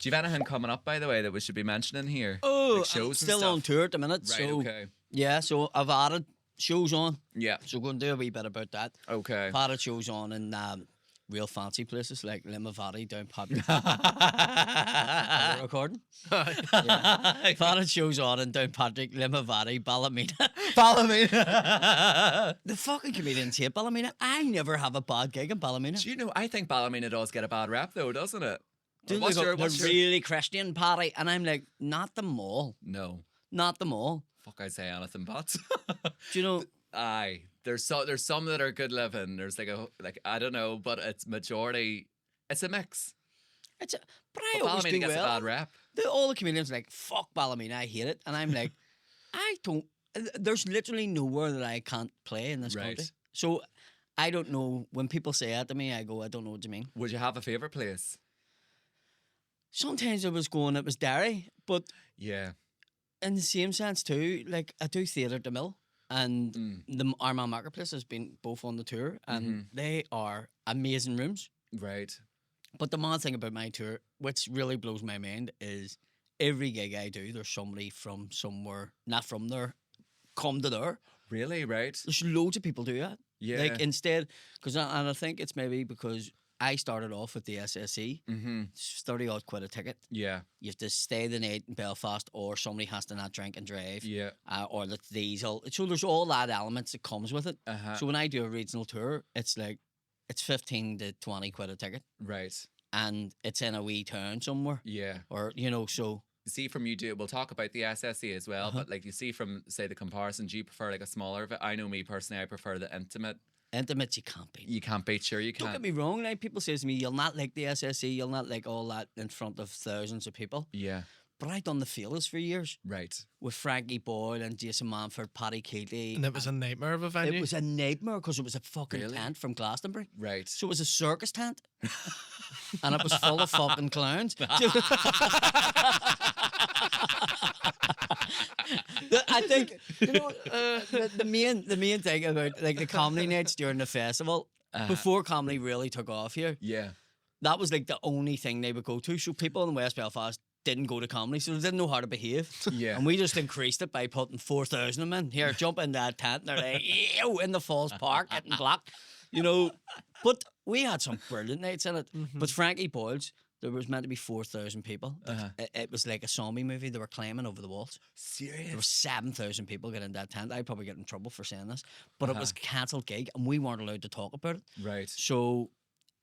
Do you have anything coming up, by the way, that we should be mentioning here? Oh, Like shows I'm and still stuff? on tour at the minute. Right, so okay. yeah, so I've added shows on. Yeah. So going to do a wee bit about that. Okay. I've added shows on in real fancy places like Limavady down Paddy. Recording. Yeah. I've added shows on in Downpatrick, Limavady, Ballymena. Ballymena. The fucking comedians hate Ballymena. I never have a bad gig in Ballymena. Do you know, I think Ballymena does get a bad rap, though, doesn't it? They're really Christian party, and I'm like, not the mall. No. Not the mall. Fuck, I say anything but. Do you know? Aye. There's some that are good living. There's like I don't know, but it's majority. It's a mix. But I But always Ballymena do gets well. a bad rap. All the comedians are like, fuck Ballymena, I hate it. And I'm like, I don't. There's literally nowhere that I can't play in this Right. country. So I don't know. When people say that to me, I go, I don't know what you mean. Would you have a favourite place? Sometimes it was Derry, but Yeah. in the same sense too, like I do theatre at the Mill, and the Armagh Marketplace has been both on the tour, and they are amazing rooms. Right. But the mad thing about my tour, which really blows my mind, is every gig I do, there's somebody from somewhere, not from there, come to there. Really? Right. There's loads of people do that. Yeah. Like instead, and I think it's maybe because I started off with the SSE, it's 30 odd quid a ticket. Yeah. You have to stay the night in Belfast, or somebody has to not drink and drive. Yeah. Or the diesel. So there's all that elements that comes with it. So when I do a regional tour, it's like, it's 15 to 20 quid a ticket. Right. And it's in a wee town somewhere. Yeah. Or, so. You see from you do, we'll talk about the SSE as well, but like you see from, say, the comparison, do you prefer like a smaller event? I know me personally, I prefer the intimate. Intimate, you can't beat. You can't beat, sure you Don't can't. get me wrong, like people say to me, you'll not like the SSE, you'll not like all that in front of thousands of people. Yeah. But I done the Fearless for years. Right. With Frankie Boyle and Jason Manford, Paddy Keeley. And it was a nightmare of a venue. It was a nightmare because it was a fucking Really? tent from Glastonbury. Right. So it was a circus tent. And it was full of fucking clowns. I think the main thing about like the comedy nights during the festival before comedy really took off here. Yeah. That was like the only thing they would go to. So people in West Belfast didn't go to comedy, so they didn't know how to behave. Yeah. And we just increased it by putting 4,000 of them in. Here, jump in that tent. And they're like, ew, in the Falls Park, getting blocked. But we had some brilliant nights in it. But Frankie Boyle's, there was meant to be 4,000 people. It was like a zombie movie. They were climbing over the walls. Serious? There were 7,000 people get in that tent. I'd probably get in trouble for saying this. But it was a cancelled gig, and we weren't allowed to talk about it. Right. So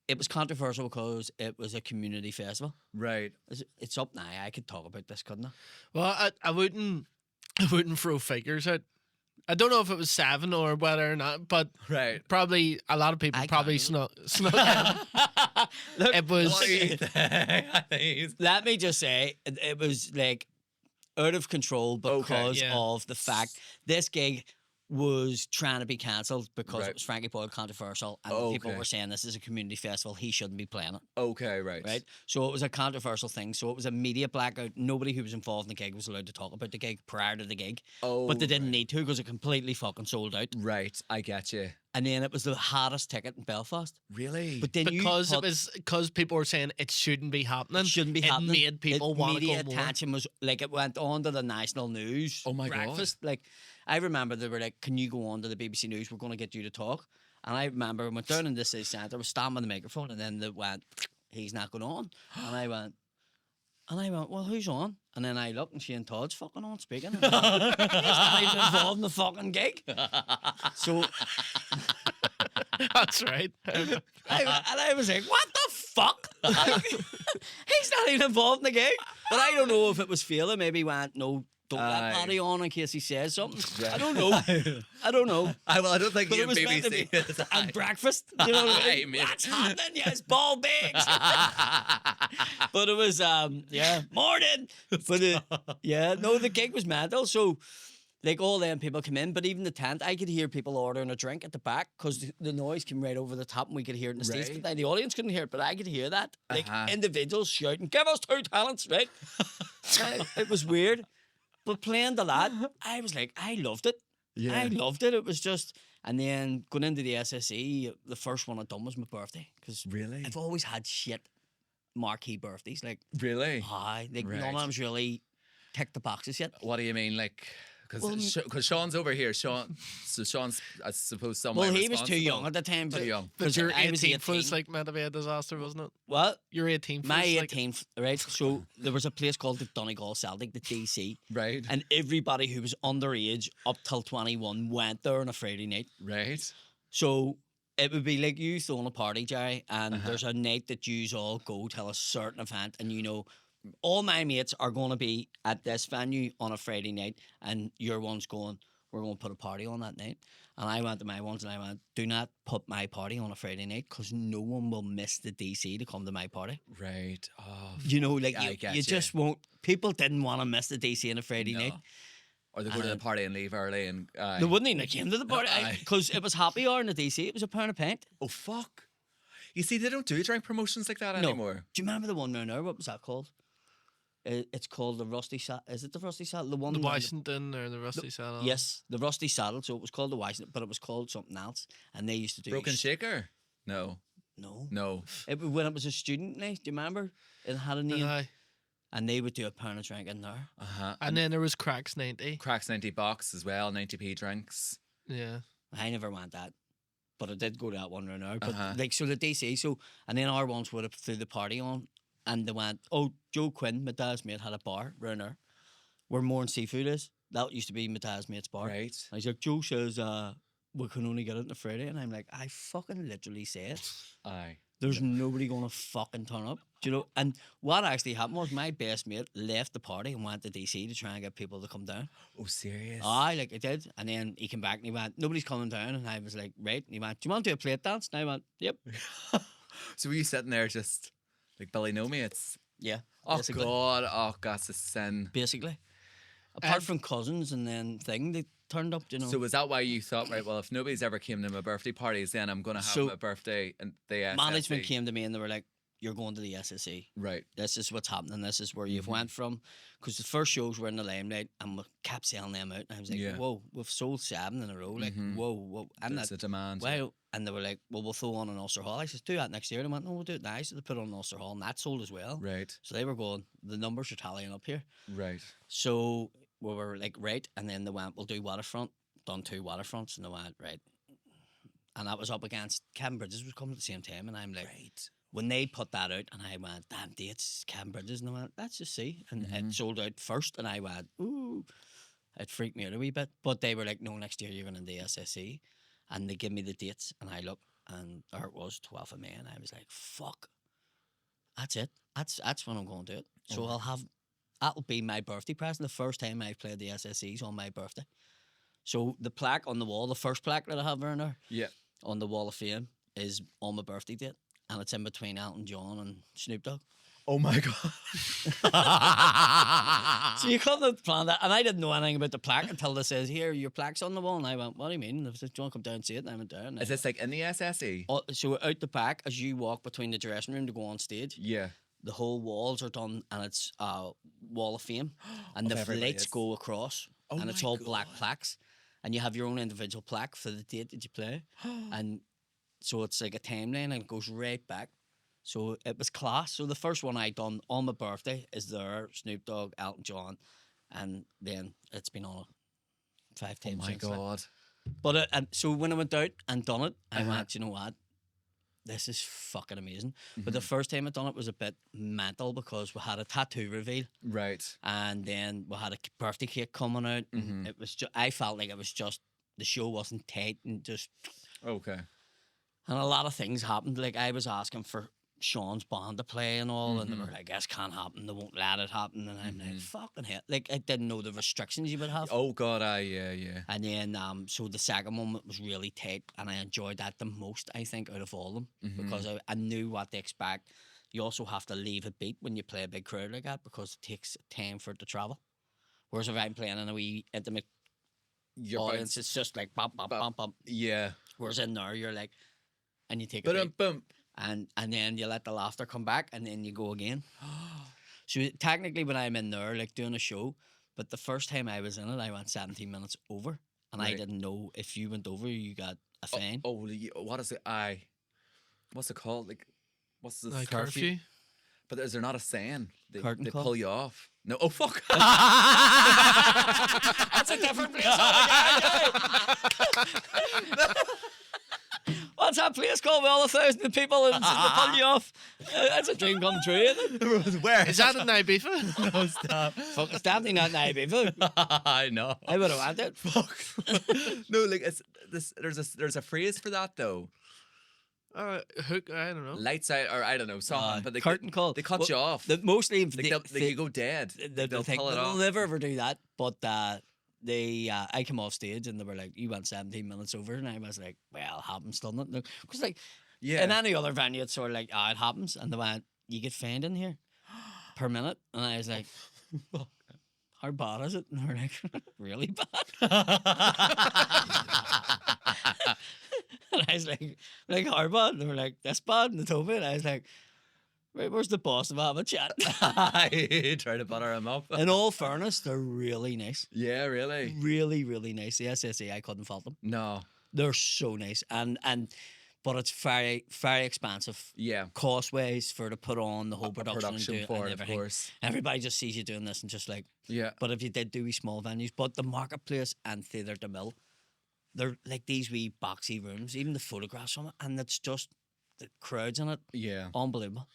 it was controversial because it was a community festival. Right. It's up now. I could talk about this, couldn't I? Well, I wouldn't throw figures out. I don't know if it was 7 or whether or not, but Right. probably a lot of people I probably can't. snuck in. Look, It was. What do you think? let me just say, it was like out of control because yeah. of the fact this gig was trying to be cancelled because Right. it was Frankie Boyle controversial, and people Okay. were saying this is a community festival, he shouldn't be playing it. Okay, right. Right? So it was a controversial thing. So it was a media blackout. Nobody who was involved in the gig was allowed to talk about the gig prior to the gig. Oh, But they didn't need to because it completely fucking sold out. Right, I get you. And then it was the hottest ticket in Belfast. Really? But then Because people were saying it shouldn't be happening. it shouldn't be happening. It made people want to media go more. attention was like it went on to the national news. Oh my God. breakfast. Like I remember they were like, "Can you go on to the BBC News? We're going to get you to talk." And I remember I went down in the city centre, was standing on the microphone, and then they went, "He's not going on." And I went, "Well, who's on?" And then I looked, and Shane Todd's fucking on speaking. And I went, he's not even involved in the fucking gig. So That's right. I was like, what the fuck? He's not even involved in the gig. But I don't know if it was feeling. Maybe he went, no, don't let Aye. Paddy on in case he says something. Yeah. I don't know. I don't know. I don't think But you it was meant to be BBC. and breakfast. You know what I Aye, mean? mate. What's happening? Yes, ball bigs. But it was, morning. But the gig was mental. So, like all them people come in, but even the tent, I could hear people ordering a drink at the back because the noise came right over the top and we could hear it in the stage. Right. But then the audience couldn't hear it, but I could hear that. Like Uh-huh. individuals shouting, "Give us 2 talents," right? It was weird. But playing the lad, I was like, I loved it. Yeah. I loved it. It was just, and then going into the SSE, the first one I'd done was my birthday because Really? I've always had shit marquee birthdays. Like, Really? like none Right. of them's really ticked the boxes yet. What do you mean, like? Well, Because Sean's over here. So Sean's, I suppose, somewhat well, he was too responsible. young at the time, but Too young. But 'cause your I was 18th was 18. like meant to be a disaster, wasn't it? What? Your 18th My was like 18th, right? So there was a place called the Donegal Celtic, the DC, Right. and everybody who was underage up till 21 went there on a Friday night. Right. So it would be like you throwing a party, Jerry, and there's a night that you all go to a certain event, and you know, all my mates are going to be at this venue on a Friday night, and your one's going, we're going to put a party on that night. And I went to my ones, and I went, do not put my party on a Friday night because no one will miss the DC to come to my party. Right. Oh, You know, like I you get you. just won't. People didn't want to miss the DC on a Friday night. no. Or they go to the party and leave early and. They wouldn't even have came to the party Aye. because it was happy hour in the DC. It was £1 a pint. Oh fuck! You see, they don't do drink promotions like that No. anymore. Do you remember the one round there? What was that called? It's called the Rusty Saddle. Is it the Rusty Saddle? The one. the round Washington or the Rusty Saddle. Yes, the Rusty Saddle. So it was called the Washington, but it was called something else. And they used to do Broken Shaker? No, No, no. when it was a student night. Do you remember? It had a name, Aye. and they would do a pound of drink in there. Uh huh. And then there was Cracks 90. Cracks 90 box as well, 90p drinks. Yeah. I never went that, but I did go to that one round there. But Uh-huh. like, so the DC, and then our ones would have threw the party on, and they went, oh, Joe Quinn, my dad's mate, had a bar round there where More and Seafood is. That used to be my dad's mate's bar. Right. And he's like, Joe says, we can only get it on a Friday. And I'm like, I fucking literally said, Aye. there's nobody going to fucking turn up. Do you know? And what actually happened was my best mate left the party and went to DC to try and get people to come down. Oh, serious? Aye, like it did. And then he came back and he went, nobody's coming down. And I was like, right. And he went, do you want to do a plate dance? And I went, yep. So were you sitting there just like Billy No Mates? Yeah. Oh basically. God! Oh, that's a sin. Basically. Apart from cousins and then thing, they turned up, you know. So was that why you thought, right? Well, if nobody's ever came to my birthday parties, then I'm gonna have So, my birthday and the SSE. management came to me and they were like, you're going to the SSE. Right. This is what's happening. This is where you've went from. Because the first shows were in the Limelight and we kept selling them out. And I was like, Yeah. whoa, we've sold 7 in a row. Like, whoa. And That's a demand. well, and they were like, well, we'll throw on an Ulster Hall. I said, do that next year. And they went, no, we'll do it now. So they put on an Ulster Hall and that sold as well. Right. So they were going, the numbers are tallying up here. Right. So we were like, right. And then they went, we'll do Waterfront. Done 2 Waterfronts. And they went, right. And that was up against Kevin Bridges was coming at the same time. And I'm like, Right. when they put that out, and I went, damn dates, Kevin Bridges. And I went, let's just see. And it sold out first. And I went, ooh. It freaked me out a wee bit. But they were like, no, next year you're going to the SSE. And they give me the dates. And I looked, and there it was, 12th of May. And I was like, fuck. That's it. That's when I'm going to do it. So that'll be my birthday present. The first time I've played the SSEs on my birthday. So the plaque on the wall, the first plaque that I have around there Yeah. on the Wall of Fame is on my birthday date. And it's in between Elton John and Snoop Dogg. Oh my God. So you couldn't have planned that. And I didn't know anything about the plaque until they says, here, your plaque's on the wall. And I went, what do you mean? They said, do you want to come down and see it? And I went down. And Is this like in the SSE? so out the back, as you walk between the dressing room to go on stage, Yeah. the whole walls are done and it's Wall of Fame. And Of the everybody, flights yes. go across. Oh And it's my all black God. plaques. And you have your own individual plaque for the date that you play. And so it's like a timeline and it goes right back. So it was class. So the first one I done on my birthday is there, Snoop Dogg, Elton John, and then it's been on 5 Oh times. my since then. God. But so when I went out and done it, I went, you know what? This is fucking amazing. But the first time I done it was a bit mental because we had a tattoo reveal Right. and then we had a birthday cake coming out. And it was I felt like it was just the show wasn't tight and just Okay. and a lot of things happened. Like I was asking for Sean's band to play and all, and they were like, "This can't happen. They won't let it happen." And I'm like, "Fucking hell!" Like I didn't know the restrictions you would have. Oh God. Yeah. And then so the second one was really tight, and I enjoyed that the most. I think out of all of them because I knew what to expect. You also have to leave a beat when you play a big crowd like that because it takes time for it to travel. Whereas if I'm playing in a wee intimate You're audience, it's just like bump, bump, bump, bump. Yeah. Whereas in there, you're like, and you take a But beat. boom. And then you let the laughter come back and then you go again. So technically when I'm in there like doing a show, but the first time I was in it I went 17 minutes over and I Right. didn't know if you went over you got a fine. Oh, what is it? What's it called? Like, what's the Curfew. But is there not a saying? They Curtain call? pull you off. No. Oh fuck. That's a different place altogether. What's that place called with all 1,000 people and they pull you off? That's a dream come true, isn't it? Where Is that in Ibiza? No, stop. Fuck, it's definitely not in Ibiza. I know. I would have wanted. Fuck. No, like it's this. There's a phrase for that though. Hook, I don't know. Lights out, or I don't know something. But they Curtain call. They cut you off. Mostly Like you go dead. They'll pull it they'll off. never ever do that. But I came off stage and they were like, "You went 17 minutes over," and I was like, "Well, it happens, doesn't it?" Because like, Yeah. in any other venue, it's sort of like, "Ah, it happens," and they went, "You get fined in here per minute," and I was like, "How bad is it?" And they're like, "Really bad." And I was like, "How bad?" And they were like, "This bad," and they told me, and I was like, "Right, where's the boss? If I have a chat." I try to butter him up. In all fairness, they're really nice. Yeah, really. Really, really nice. The SSE, I couldn't fault them. No. They're so nice, but it's very, very expensive. Yeah. Cost ways for to put on the whole A production, and do it for and it, of everything. course. Everybody just sees you doing this and just like. Yeah. But if you did do wee small venues, but the Marketplace and Theatre de Mill, they're like these wee boxy rooms. Even the photographs from it, and it's just the crowds in it, Yeah. unbelievable.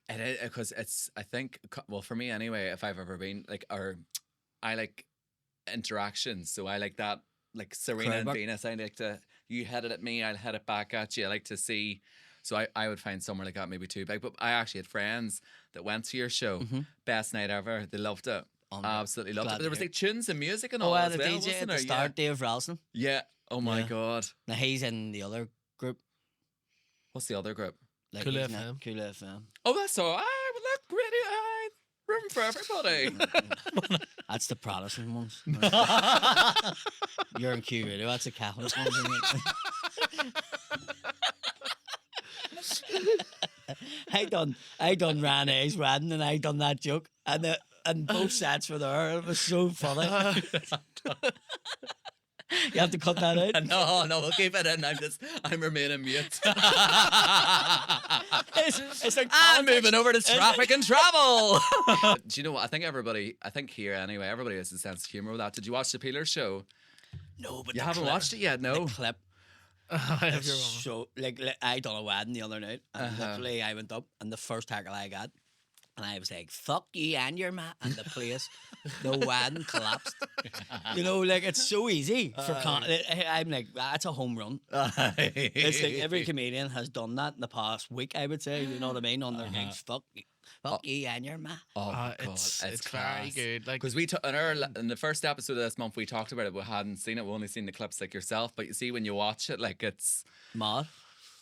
And because it's, I think, well, for me anyway, if I've ever been I like interactions, so I like that, like Serena and Crowd work. Venus. I like to, you head it at me, I'll head it back at you. I like to see, so I would find somewhere like that maybe too big. But I actually had friends that went to your show, Mm-hmm. best night ever. They loved it, absolutely loved it. Glad But to there was hear. like tunes and music and Oh, all I as had a well, DJ wasn't at the there? start, Dave Ralston. Yeah. Oh my Yeah. god. Now he's in the other group. What's the other group? Like Cool he's in FM. it. Cool FM. Oh, that's all right. Well, look, really, room for everybody. That's the Protestant ones. You're in Q Radio. That's the Catholic ones. Isn't it? I done Renee's wedding and I done that joke and both sets were there. It was so funny. You have to cut that out. No, we'll keep it in. I'm remaining mute. It's like I'm politics. moving over to traffic and travel. Do you know what? I think here anyway, everybody has a sense of humor with that. Did you watch the Peeler show? No, but You the haven't clip- watched it yet, no? The clip. I have It's your wrong. so like I done a wedding the other night, and Uh-huh. literally I went up, and the first tackle I got, and I was like, "Fuck you and your man," and the place, the wedding collapsed. You know, like it's so easy for. I'm like, that's a home run. It's like every comedian has done that in the past week. I would say, you know what I mean, on their gigs. Fuck you and your man. Oh my God, It's very class. good. Like, Because in the first episode of this month we talked about it. We hadn't seen it. We only seen the clips like yourself. But you see when you watch it, like it's Mad.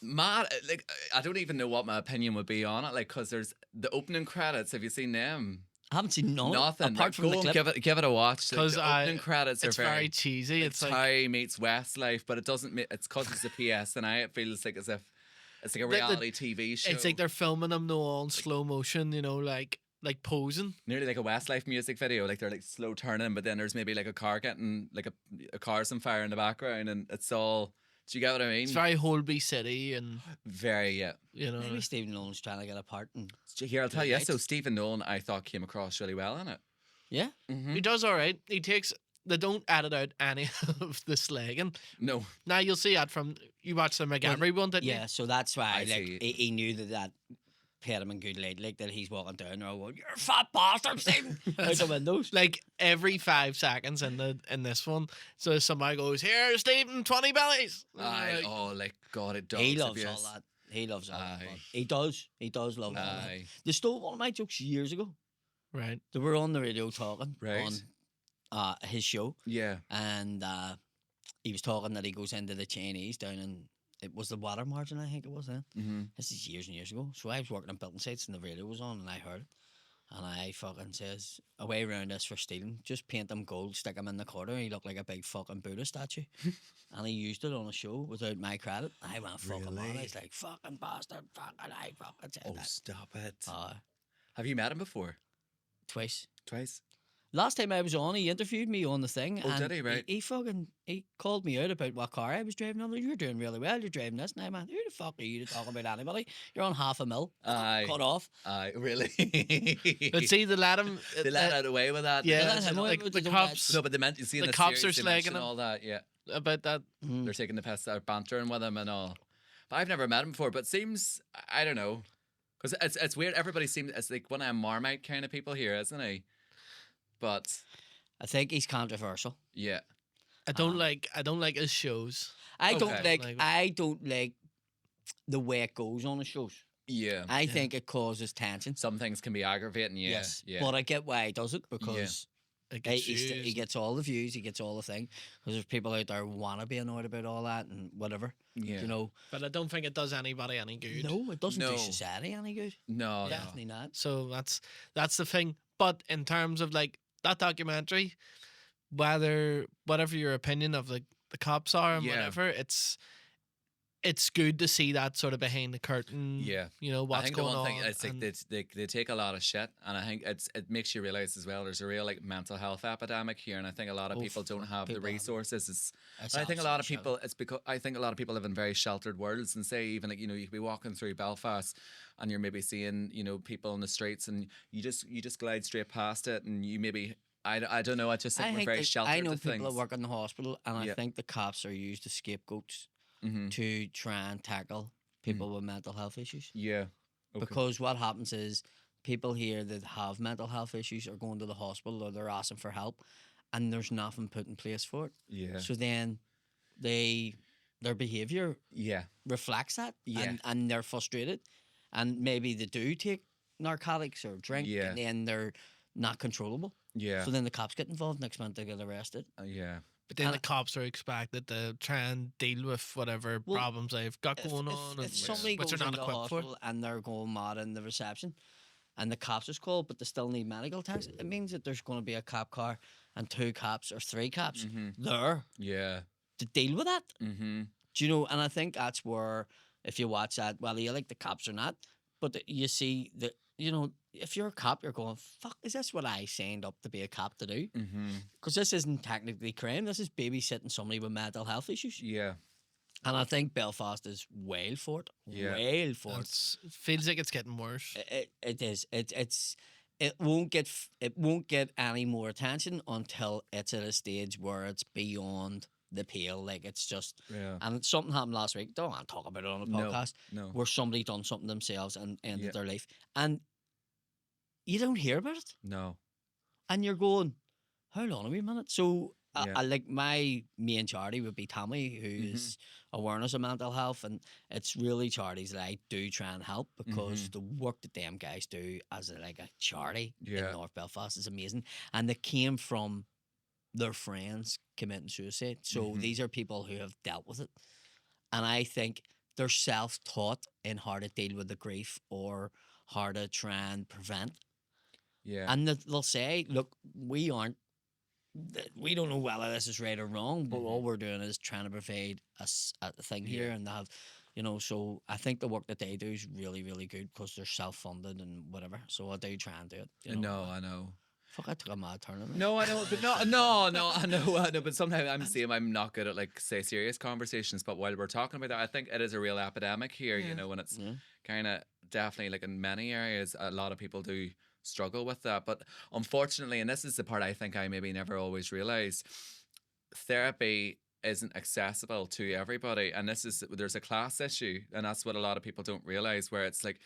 mad. Like I don't even know what my opinion would be on it. Like because there's the opening credits. Have you seen them? I haven't seen none. Nothing. apart Like, from go the and clip. give it a watch. Like, 'Cause the opening credits it's are very cheesy. It's like Ty meets Westlife, but it doesn't. It's because it's a PSNI. It feels like as if it's like a reality TV show. it's like they're filming them all in slow motion. You know, like posing. nearly like a Westlife music video. Like they're like slow turning, but then there's maybe like a car getting like a car's on fire in the background, and it's all. Do you get what I mean? It's very Holby City, and Very, yeah. you know. Maybe Stephen Nolan's trying to get a part. And Here, I'll tell you. Right. So Stephen Nolan, I thought came across really well in it. yeah, Mm-hmm. He does all right. He takes. They don't edit out any of the slagging. No, Now you'll see that from you watch the Montgomery one, didn't yeah. So that's why, I like, see. he knew that paid him in good light, like that he's walking down. They're all going, "You're a fat bastard, Stephen!" out the windows. you? Like every 5 seconds in this one, so somebody goes, "Here, Stephen, 20 bellies." Like, like God, it does. He loves abuse. all that. He loves all that. Aye. He does. He does love all that. Aye. They stole one of my jokes years ago. right. They were on the radio talking Right. on his show, Yeah. and he was talking that he goes into the Chinese down in, it was the water margin, I think it was then. Mm-hmm. This is years and years ago. So I was working on building sites and the radio was on and I heard it. And I fucking says, "A way around this for stealing, just paint him gold, stick him in the corner, he looked like a big fucking Buddha statue." And he used it on a show without my credit. I went fucking mad. Really? I was like, "Fucking bastard, fucking I fucking said Oh, that." stop it. Uh, Have you met him before? twice. Twice? Last time I was on, he interviewed me on the thing. Oh, and did he? Right. He called me out about what car I was driving. I'm like, you're doing really well. You're driving this. And I went, who the fuck are you to talk about anybody? You're on $500,000. Aye. Cut off. Aye, really? But see, they let him. They let out away with that. Yeah, let him away like with the his own cops No, but they meant you see in The the cops series, are they mention slagging him. all that. Yeah, about that. they're taking the piss out, bantering with him and all. But I've never met him before. But seems I don't know, because it's weird. Everybody seems it's like one of them Marmite kind of people here, isn't he? But I think he's controversial. yeah, I don't like his shows. I don't Okay. like. Like- I don't like the way it goes on the shows. yeah. I think it causes tension. Some things can be aggravating. Yeah, Yes, yeah. but I get why he does it because Like he gets all the views, he gets all the thing. Because there's people out there who want to be annoyed about all that and whatever. yeah. You know, but I don't think it does anybody any good. no, it doesn't No. do society any good. No, no. Definitely not. So that's the thing. But in terms of like that documentary, whatever your opinion of like the cops are and Yeah. whatever, it's good to see that sort of behind the curtain. Yeah. You know I what's think going the one on. thing it's like and- they take a lot of shit, and I think it makes you realize as well there's a real like mental health epidemic here, and I think a lot of Oh, people don't fuck, have the people have it. resources. That's I think a lot of absolute people it's because I think a lot of people live in very sheltered worlds, and say even like you could be walking through Belfast and you're maybe seeing people in the streets, and you just glide straight past it, and you maybe I don't know. I just think we're very sheltered. I know to people things. that work in the hospital, and Yeah. I think the cops are used as scapegoats Mhm. to try and tackle people with mental health issues. Yeah. Okay. Because what happens is people here that have mental health issues are going to the hospital or they're asking for help, and there's nothing put in place for it. Yeah. So then their behaviour Yeah. reflects that, Yeah. and they're frustrated, and maybe they do take narcotics or drink, Yeah. and then they're not controllable. Yeah. So then the cops get involved. Next month they get arrested. Yeah. but then and- the cops are expected to try and deal with whatever Well, problems they've got going on, If and somebody which goes they're not into equipped for. hospital and they're going mad in the reception, and the cops is called, but they still need medical tax, it means that there's going to be a cop car and 2 cops or 3 cops Mhm. there Yeah. to deal with that. Mhm. Do you know? And I think that's where, if you watch that, whether you like the cops or not, but you see that, if you're a cop, you're going, fuck, is this what I signed up to be a cop to do? Mhm. Because this isn't technically crime. This is babysitting somebody with mental health issues. Yeah. And I think Belfast is wild for it. Yeah. Wild for it. It feels like it's getting worse. It is. It won't get any more attention until it's at a stage where it's beyond the pale. Like it's just, Yeah. and something happened last week. Don't want to talk about it on a No. podcast. No. Where somebody done something themselves and ended Yeah. their life, and you don't hear about it, No. and you're going, how long are we a minute? So Yeah. I like my main charity would be Tommy, who Mm-hmm. is awareness of mental health, and it's really charities that I do try and help because Mm-hmm. the work that them guys do as a charity Yeah. in North Belfast is amazing, and they came from their friends committing suicide. So Mhm. these are people who have dealt with it, and I think they're self-taught in how to deal with the grief or how to try and prevent. Yeah. And they'll say, look, we don't know whether this is right or wrong, but all we're doing is trying to provide a thing here, Yeah. and they have, so I think the work that they do is really, really good because they're self-funded and whatever. So I do try and do it. No, I know. Fuck, I took a mad turn on it. No, I know, but no, I know, but sometimes I'm saying I'm not good at like say serious conversations. But while we're talking about that, I think it is a real epidemic here. And it's Yeah. kind of definitely like in many areas, a lot of people do struggle with that. But unfortunately, and this is the part I think I maybe never always realized, therapy isn't accessible to everybody, and there's a class issue, and that's what a lot of people don't realize, where it's like,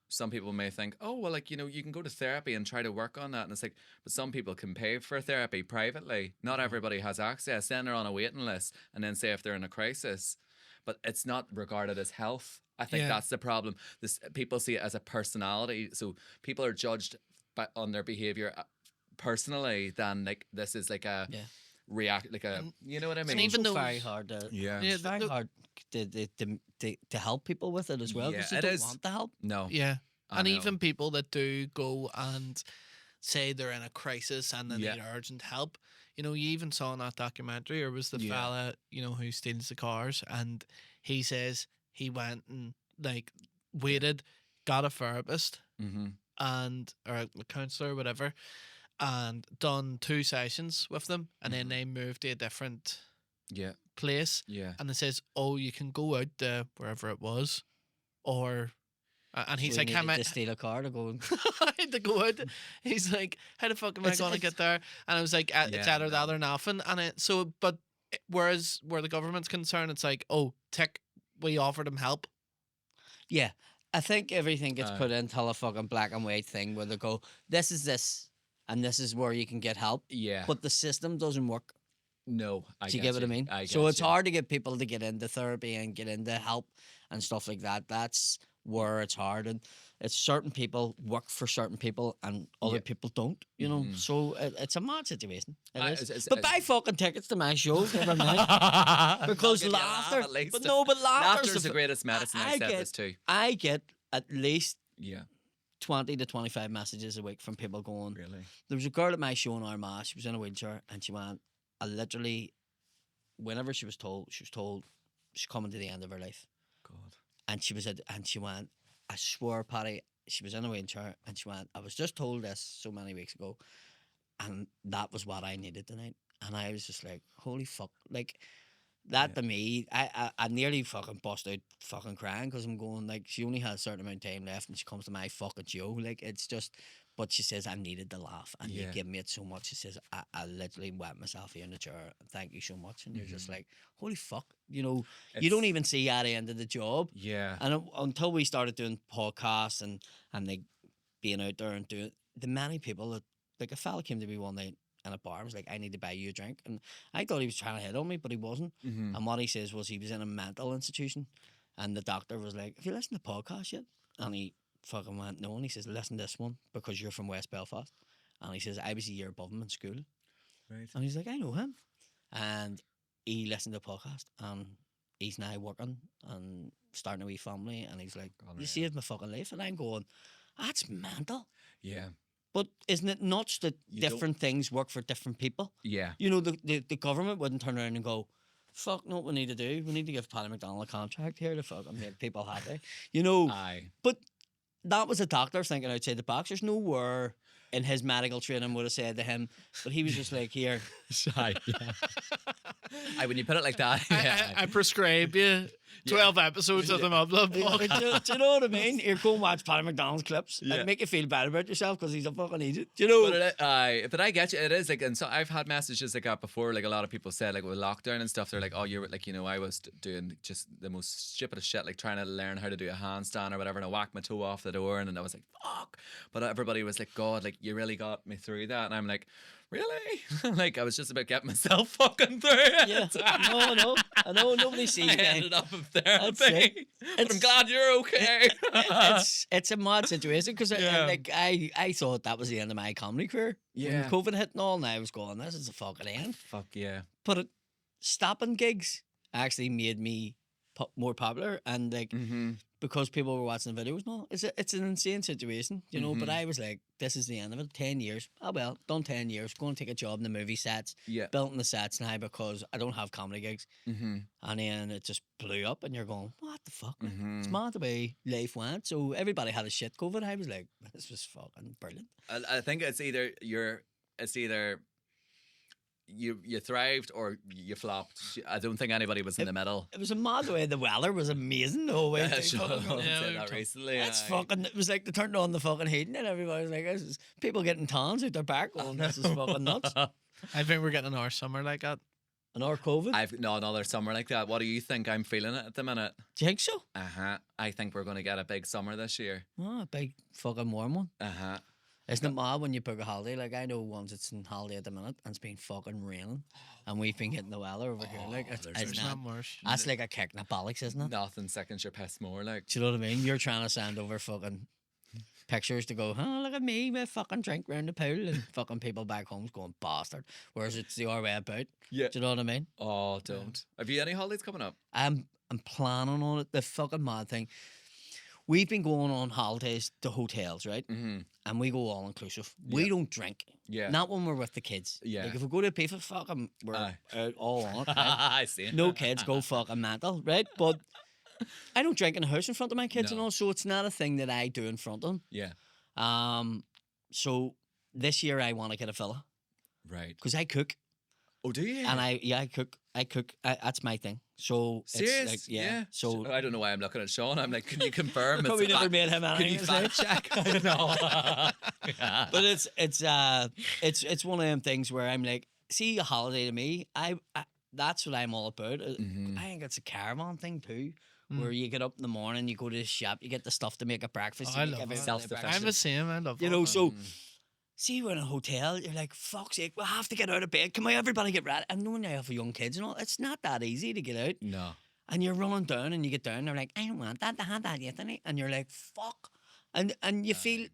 some people may think, oh well, like, you can go to therapy and try to work on that, and it's like, but some people can pay for therapy privately, not everybody has access, then they're on a waiting list, and then say if they're in a crisis, but it's not regarded as health. I think Yeah. that's the problem. People see it as a personality, so people are judged on their behavior personally, than like this is like a Yeah. react, like a, you know what I mean? and even It's though- very hard to. Yeah. Yeah, It's very hard to help people with it as well because Yeah, they it don't is. want the help. No. Yeah. I And know. even people that do go and say they're in a crisis and they Yeah. need urgent help. You even saw in that documentary, or was the Yeah. fella, who steals the cars, and he says he went and like waited, got a therapist Mm-hmm. or a counselor or whatever, and done 2 sessions with them, and then they moved to a different Yeah. place, Yeah. and it says, "Oh, you can go out to wherever it was," or and he's So like, you "How needed am I to steal a car to go. I had to go out?" He's like, "How the fuck am I It's- going to it's- get there?" And I was like, "It's Yeah, either that no. or nothing." And whereas where the government's concerned, it's like, "Oh, tick, we offered him help." Yeah, I think everything gets Uh, put into a fucking black and white thing where they go, this is this, and this is where you can get help. Yeah. But the system doesn't work. No, I Do you get get what I mean? I So get it's you. hard to get people to get into therapy and get into help and stuff like that. That's where it's hard. And it's certain people work for certain people and other Yeah. people don't, you know? Mhm. So it's a mad situation. It I- is. it's- But buy fucking tickets to my shows every night. Because They'll get you a laugh laughter. at least. But no, but laughter's Laughter's the greatest medicine. I said this too. I get at least Yeah. 20 to 25 messages a week from people going, Really. there was a girl at my show in Armagh, she was in a wheelchair, and she went, I literally, whenever she was told she's coming to the end of her life. God. And she went, I swear, Paddy, she was in a wheelchair, and she went, I was just told this so many weeks ago, and that was what I needed tonight. And I was just like, holy fuck. Like, that Yeah. to me, I nearly fucking bust out fucking crying because I'm going, like, she only has a certain amount of time left and she comes to my fucking show. Like, it's just, but she says, I needed the laugh and you Yeah. give me it so much. She says, I literally wet myself here in the chair. Thank you so much. And you're just like, holy fuck. You know, you don't It's- even see at the end of the job. Yeah. And until we started doing podcasts and like being out there and doing, the many people that, like, a fella came to me one night in a bar and was like, I need to buy you a drink. And I thought he was trying to hit on me, but he wasn't. Mhm. And what he says was he was in a mental institution. And the doctor was like, have you listened to podcasts yet? And he fucking went, no. And he says, listen to this one because you're from West Belfast. And he says, I was a year above him in school. Right. And he's like, I know him. And he listened to the podcast and he's now working and starting a wee family. And he's like, Unreal. you saved my fucking life. And I'm going, that's mental. Yeah. But isn't it nuts that You don't- different things work for different people? Yeah. You know, the government wouldn't turn around and go, fuck, know what we need to do? We need to give Paddy Mc Donnell a contract here to fucking make people happy. You know, Aye. but that was a doctor thinking outside the box. There's nowhere in his medical training would have said to him, but he was just like, here. Aye. Yeah. Aye, when you put it like that. Yeah. I prescribe you 12 episodes of the Mobla do, podcast. do you know what I mean? Here, go and watch Paddy Mc Donnell's clips Yeah. and make you feel bad about yourself because he's a fucking idiot. Do you know? But I get you. It is like, and so I've had messages like that before. Like a lot of people said, like with lockdown and stuff, they're like, oh, you're like, you know, I was doing just the most stupidest shit, like trying to learn how to do a handstand or whatever, and I whacked my toe off the door, and I was like, fuck. But everybody was like, God, like you really got me through that, and I'm like, really? Like I was just about getting myself fucking through it. Yeah, I know, nobody sees I it. ended up in That's therapy, it. but I'm It's- glad you're okay. It's a mad situation because Yeah. I thought that was the end of my comedy career. Yeah. When COVID hit and all, and I was going, this is the fucking end. Fuck yeah. But stopping gigs actually made me more popular, and like Mm-hmm. because people were watching the videos. No, it's an insane situation, you know. But Mhm. I was like, this is the end of it. 10 years. Oh well, done 10 years. Go and take a job in the movie sets, Yeah. building the sets now because I don't have comedy gigs. Mm-hmm. And then it just blew up, and you're going, what the fuck? Like, it's Mhm. mad the way life went. So everybody had a shit COVID. I was like, this was fucking brilliant. I think it's either you thrived or you flopped. I don't think anybody was in the middle. It was a mad way. The weather was amazing. No way. Yeah, sure. fucking going, Yeah, Said we were that talking- recently. That's aye. fucking. It was like they turned on the fucking heating, and everybody was like, this is people getting tans out their back. Going, this is fucking nuts. I think we're getting our summer like that. And our COVID. I've no another summer like that. What do you think? I'm feeling it at the minute. Do you think so? I think we're going to get a big summer this year. Oh, a big fucking warm one. Isn't Isn't it mad when you book a holiday? Like, I know once it's in holiday at the minute and it's been fucking raining and we've been getting the weather over here. Like, it's there's There's not, not worse. that's like a kick in the bollocks, isn't it? Nothing seconds your piss more like. Do you know what I mean? You're trying to send over fucking pictures to go, oh, look at me with fucking drink round the pool, and fucking people back home's going, bastard. Whereas it's the other way about. Yeah. Do you know what I mean? Oh, don't. Have you any holidays coming up? I'm planning on it. The fucking mad thing. We've been going on holidays to hotels, right? Mm-hmm. And we go all inclusive. We Yeah. don't drink. Yeah. Not when we're with the kids. Yeah. Like if we go to a PIFA, fucking, we're Aye. all on it. right? I see. No kids go fucking mental, right? But I don't drink in the house in front of my kids and No. all, so it's not a thing that I do in front of them. Yeah. So this year I want to get a fella Right. because I cook Oh, do you? and I cook. That's my thing. So Serious? it's like, yeah. So I don't know why I'm looking at Sean. I'm like, can you confirm? probably it's a never fact- made him Can anything. you is it? fact check? I don't know. Yeah. But it's one of them things where I'm like, see, a holiday to me, that's what I'm all about. Mhm. I think it's a caravan thing too, Mm. where you get up in the morning, you go to the shop, you get the stuff to make a breakfast. Oh, you I make love everybody that. Self-sufficient. I'm the same. I love You all know, that. so Mm. see, we're in a hotel, you're like, fuck's sake, we have to get out of bed. Come on, everybody get ready. And knowing you have young kids and all, it's not that easy to get out. No. And you're running down and you get down, they're like, I don't want that, I had that yesterday. And you're like, fuck. And you feel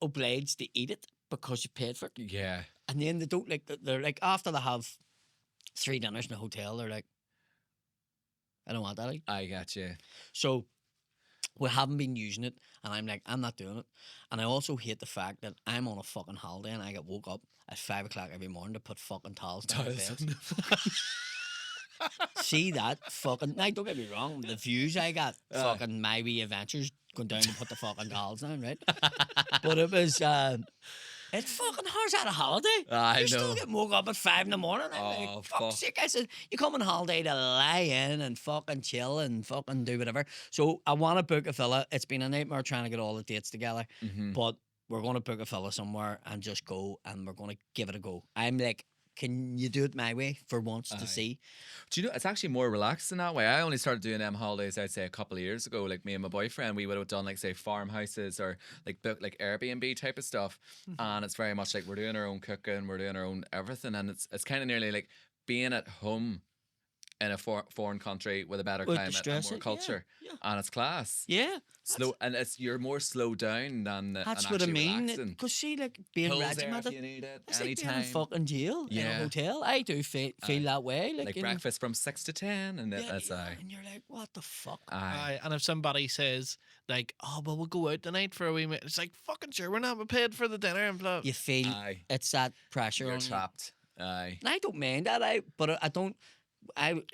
obliged to eat it because you paid for it. Yeah. And then they don't like, they're like, after they have 3 dinners in a hotel, they're like, I don't want that. Like. I got you. So we haven't been using it, and I'm like, I'm not doing it. And I also hate the fact that I'm on a fucking holiday and I get woke up at 5 o'clock every morning to put fucking towels down the bed. See that fucking. Now, don't get me wrong, the views I got, fucking my wee adventures going down to put the fucking towels down, right? But it was. It's fucking how's that a holiday? I You're still know. getting woke up at 5 in the morning. I'm Oh, like, fuck. fuck's sake. I said, you come on holiday to lie in and fucking chill and fucking do whatever. So I want to book a fella. It's been a nightmare trying to get all the dates together, Mhm. but we're going to book a fella somewhere and just go and we're going to give it a go. I'm like, can you do it my way for once Aye. to see? Do you know, it's actually more relaxed in that way. I only started doing them holidays, I'd say, a couple of years ago. Like me and my boyfriend, we would have done like, say, farmhouses or like book like Airbnb type of stuff. And it's very much like we're doing our own cooking, we're doing our own everything. And it's kind of nearly like being at home in a foreign country with a better With the climate and stress, more yeah, culture. yeah. And it's class. Yeah. Slow, and you're more slowed down than That's and what I actually mean. relaxing. Because see, like being Pills there if regimented, you need it, it's like being in anytime. fucking jail in a Yeah. hotel. I do feel that way. Like, Like you know, breakfast from 6 to 10, and yeah, that's yeah, and you're like, what the fuck? aye. Aye, and if somebody says like, "Oh, well, we'll go out tonight for a wee," it's like, "Fucking sure, we're not paid for the dinner and blah." You feel Aye. it's that pressure You're on trapped. Aye. you. And I don't mind that. But I don't.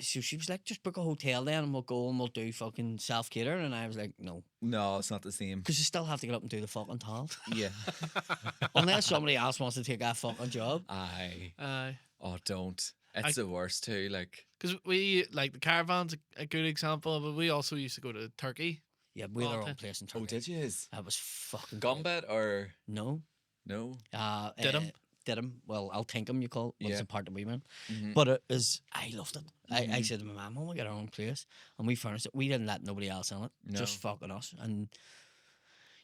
So she was like, just book a hotel then, and we'll go and we'll do fucking self cater. And I was like, no, No, it's not the same. because you still have to get up and do the fucking towel, Yeah. unless somebody else wants to take that fucking job. Aye. Aye, Oh, don't. It's the worst too. Like, because we like the caravan's a good example, but we also used to go to Turkey. Yeah, we had our Oh, own did- place in Turkey. oh, did you? That was fucking great. Gumbet or No. no? Did 'em? Did him. Well, I'll think him, you call it. What's Yeah. the part that we went? Mhm. But it is, I loved it. I Mhm. said to my mum, oh, we got our own place. And we furnished it. We didn't let nobody else in it. Just No. fucking us. And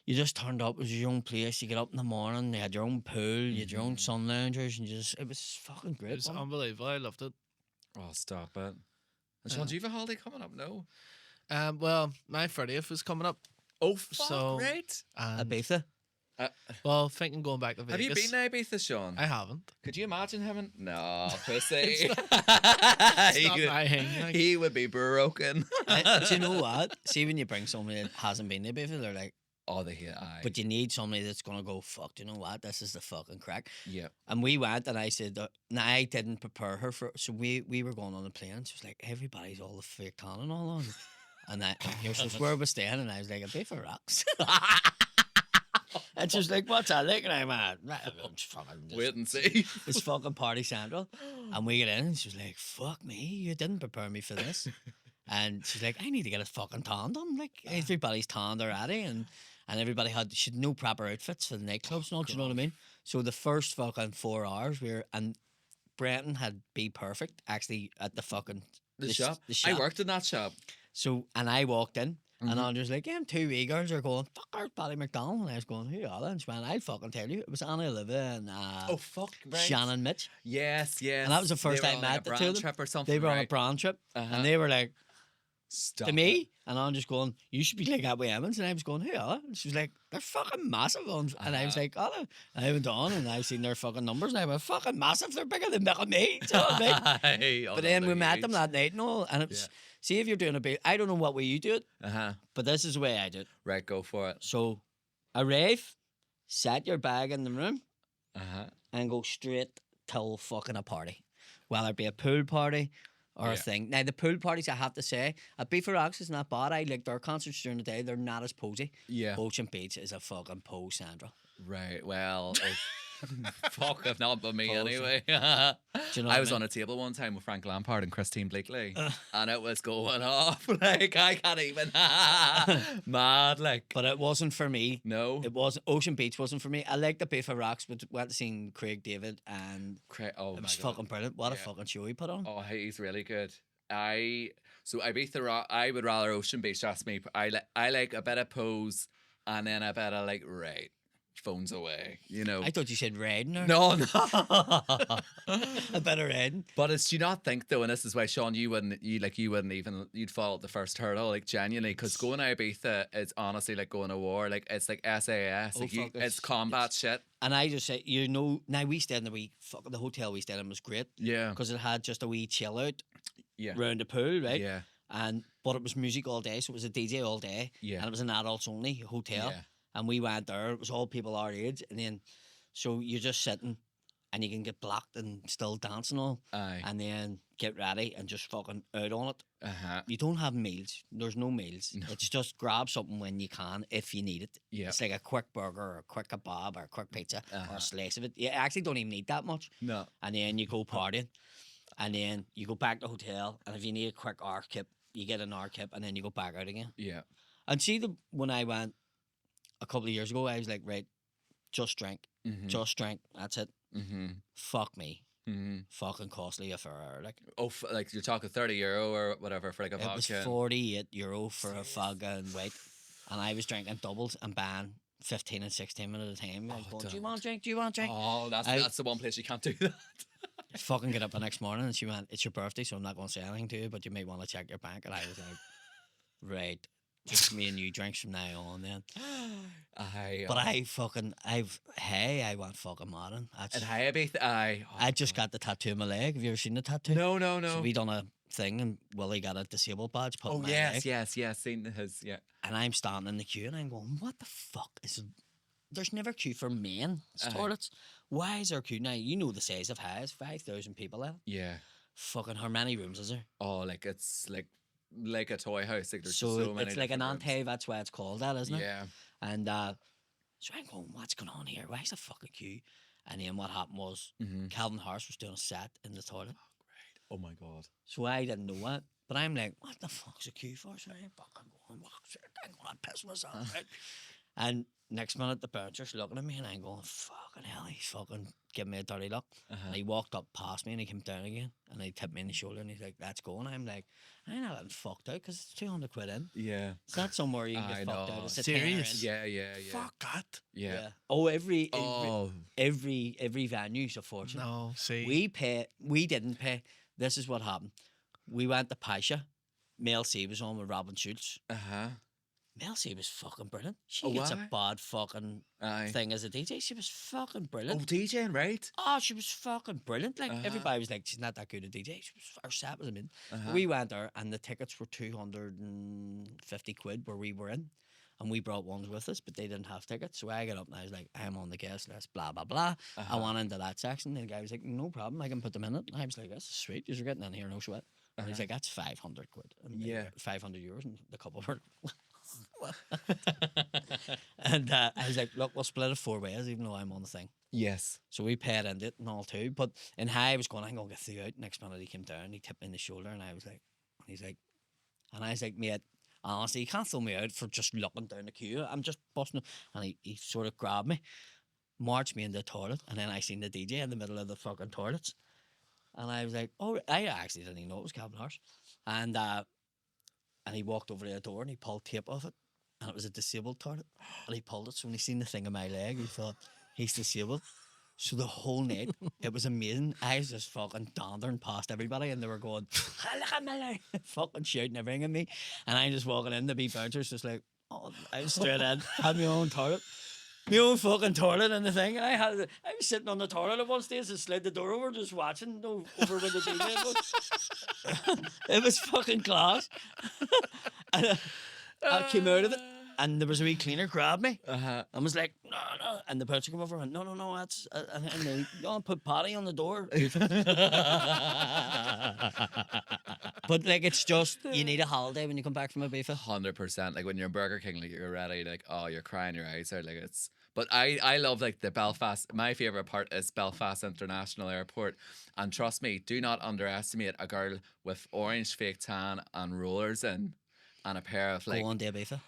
you just turned up. It was your own place. You get up in the morning. You had your own pool. You had your own Mhm. sun loungers. And it was fucking great. It was wasn't it? unbelievable. I loved it. Oh, stop it. And Sean, do you have a holiday coming up? No. Well, my 30th was coming up. Oh, fuck, So- right. And, Ibiza. well, thinking going back to Have Vegas. you been to Ibiza, Sean? I haven't. Could you imagine him? No, pussy. It's he, not my thing. Like, he would be broken. Do you know what? See, when you bring somebody that hasn't been to Ibiza, they're like, Oh, they hate. Aye. but you need somebody that's going to go, fuck, do you know what? This is the fucking crack. yeah. And we went, and I said, now I didn't prepare her for. So we were going on the plane. She was like, everybody's all the fake tan and all on. And here she was, where we staying? And I was like, a bit for rocks. And she was like, what's that like? And I'm Wait and see. It's fucking party central. And we get in, and she was like, fuck me, you didn't prepare me for this. And she's like, I need to get a fucking tan done. Like, everybody's tanned already. And everybody she had no proper outfits for the nightclubs and all, do you know what I mean? So the first fucking 4 hours, and Brenton had Be Perfect actually at the fucking The shop. The I shop. worked in that shop. So, and I walked in, Mhm. and Andrew's like, yeah, 2 wee girls are going, fuck, there's Paddy Mc Donnell. And I was going, who are they? And she went, I'll fucking tell you. It was Anna Olivia and Oh, fuck. Right. Shannon Mitch. Yes, yes. And that was the first They were I on, met like, a the two brand of them. trip or something. They were on a right? brand trip, Uh-huh. and they were like, Stop to it. me, and I'm just going, you should be like that with Emmons. And I was going, who are they? And she was like, they're fucking massive. And I was like, oh, and I went on, and I seen their fucking numbers, and I went, fucking massive. They're bigger than me. Do you know what I mean? Aye. Oh, But no, then we they're met them huge. that night and all, and it was, see if you're doing a bit, I don't know what way you do it, Uh-huh. but this is the way I do it. Right, go for it. So, arrive, set your bag in the room, Uh-huh. and go straight till fucking a party. Whether it be a pool party or Yeah. a thing. Now, the pool parties, I have to say, at Beef for Rocks is not bad. I like their concerts during the day, they're not as posy. Yeah. Ocean Beach is a fucking pose, Sandra. Right. Well, Fuck, if not but me Bullshit. anyway. Do you know what I I was mean? on a table one time with Frank Lampard and Christine Bleakley, and it was going off. Like, I can't even. Mad, like. But it wasn't for me. No. It wasn't. Ocean Beach wasn't for me. I liked the Beef of Rocks, but went to see Craig David, and Oh, it my was God. fucking brilliant. What a Yeah. fucking show he put on. Oh, he's really good. So Ibiza Rock. I would rather Ocean Beach. That's me. I like a bit of pose, and then a bit of like right, phones away. You know. I thought you said riding or No, no. a bit of riding. But do you not think though, and this is why Sean, you wouldn't even you'd fall at the first hurdle, like genuinely, because going to Ibiza is honestly like going to war, like it's like SAS, Oh, like fuck, it's combat shit. And I just say, now we stayed in the hotel we stayed in was great Yeah, because it had just a wee chill out yeah, round the pool, right? yeah, But it was music all day, so it was a DJ all day, yeah, and it was an adults only hotel. yeah. And we went there. It was all people our age, and then so you're just sitting, and you can get blocked and still dancing all, Aye, and then get ready and just fucking out on it. uh-huh, You don't have meals. There's no meals. No. It's just grab something when you can, if you need it. yeah, It's like a quick burger or a quick kebab or a quick pizza or Uh-huh. a slice of it. You actually don't even need that much. no, And then you go partying, and then you go back to the hotel. And if you need a quick hour kip, you get an hour kip, and then you go back out again. yeah, And see, when I went a couple of years ago, I was like, right, just drink, mm-hmm, just drink. That's it. mm-hmm, Fuck me. mm-hmm. Fucking costly a Ferrari. Like, Oh, like you're talking €30 or whatever for like a it was vodka. €48 for a vodka and white. And I was drinking doubles and buying 15 and 16 minutes at a time. I was Oh, going, do you don't. want a drink? Do you want a drink? Oh, that's the one place you can't do that. Fucking get up the next morning and she went, it's your birthday, so I'm not going to say anything to you, but you may want to check your bank. And I was like, right, just me and you drinks from now on then. But I went fucking mad. and hi Ibiza, I I just got the tattoo on my leg. Have you ever seen the tattoo? no. So we done a thing and Willie got a disabled badge put on Oh my yes, leg. yes. Seen his And I'm standing in the queue and I'm going, what the fuck is... There's never queue for men Aye. toilets. Why is there queue? Now, you know the size of Highs, 5,000 people in. yeah. Fucking how many rooms is there? Oh, like it's like a toy house. Like there's So, just so many. it's like an different rooms. ante, that's why it's called that, isn't it? Yeah. And so I'm going, what's going on here? Why is the fucking queue? And then what happened was Mm-hmm. Calvin Harris was doing a set in the toilet. Oh my god. So I didn't know it. But I'm like, what the fuck's a queue for? So I'm fucking going, I'm going to piss myself. Right? And next minute, the bouncer's looking at me and I'm going, fucking hell, he's fucking giving me a dirty look. And he walked up past me and he came down again and he tipped me in the shoulder and he's like, let's go. And I'm like, I ain't not getting fucked out because it's 200 quid in. Yeah. It's not somewhere you can I get fucked know. out. It's a Serious? tenner in. Yeah. Fuck that. Yeah. Oh, every Oh. venue's a fortune. No, see. We didn't pay. This is what happened. We went to Pasha. Mel C was on with Robin Schultz. Uh-huh. Mel C was fucking brilliant. She Oh, gets a why? bad fucking Aye. thing as a DJ. She was fucking Oh, brilliant. DJing, right? Oh, she was fucking brilliant. Like, Uh-huh. everybody was like, she's not that good a DJ. Her set was amazing. Uh-huh. We went there and the tickets were 250 quid where we were in. And we brought ones with us, but they didn't have tickets. So I got up and I was like, I'm on the guest list, blah, blah, blah. I Uh-huh. went into that section. And the guy was like, no problem, I can put them in it. And I was like, that's sweet. You're getting in here, no sweat. And he's Uh-huh. like, that's 500 quid. And Yeah. 500 euros. And the couple were. And I was like, look, we'll split it 4 ways, even though I'm on the thing. Yes. So we paid into it and all too. But in high, I was going, I'm going to get through out. Next minute, he came down, he tipped me in the shoulder, and I was like, mate, honestly, you can't throw me out for just looking down the queue. I'm just busting. And he sort of grabbed me, marched me in the toilet, and then I seen the DJ in the middle of the fucking toilets. And I was like, oh, I actually didn't even know it was Calvin Harris. And he walked over to the door and he pulled tape off it. And it was a disabled toilet. And he pulled it. So when he seen the thing in my leg, he thought, he's disabled. So the whole night, it was amazing. I was just fucking dandering past everybody and they were going, look at my leg, fucking shouting everything at me. And I'm just walking in, the wee bouncers just like, oh, I was straight in, had my own toilet. My own fucking toilet and the thing. And I was sitting on the toilet at one stage and slid the door over, just watching over with the DJ was. It was fucking class. And I came out of it. And there was a wee cleaner grabbed me Uh-huh. and was like, no. And the bouncer came over and went, no, that's... and they put Paddy on the door. But, like, it's just, you need a holiday when you come back from Ibiza. 100%. Like when you're in Burger King, like you're ready, like, oh, you're crying your eyes out. Like it's, But I love like the Belfast. My favorite part is Belfast International Airport, and trust me, do not underestimate a girl with orange fake tan and rollers in, and a pair of Go like on, Ibiza.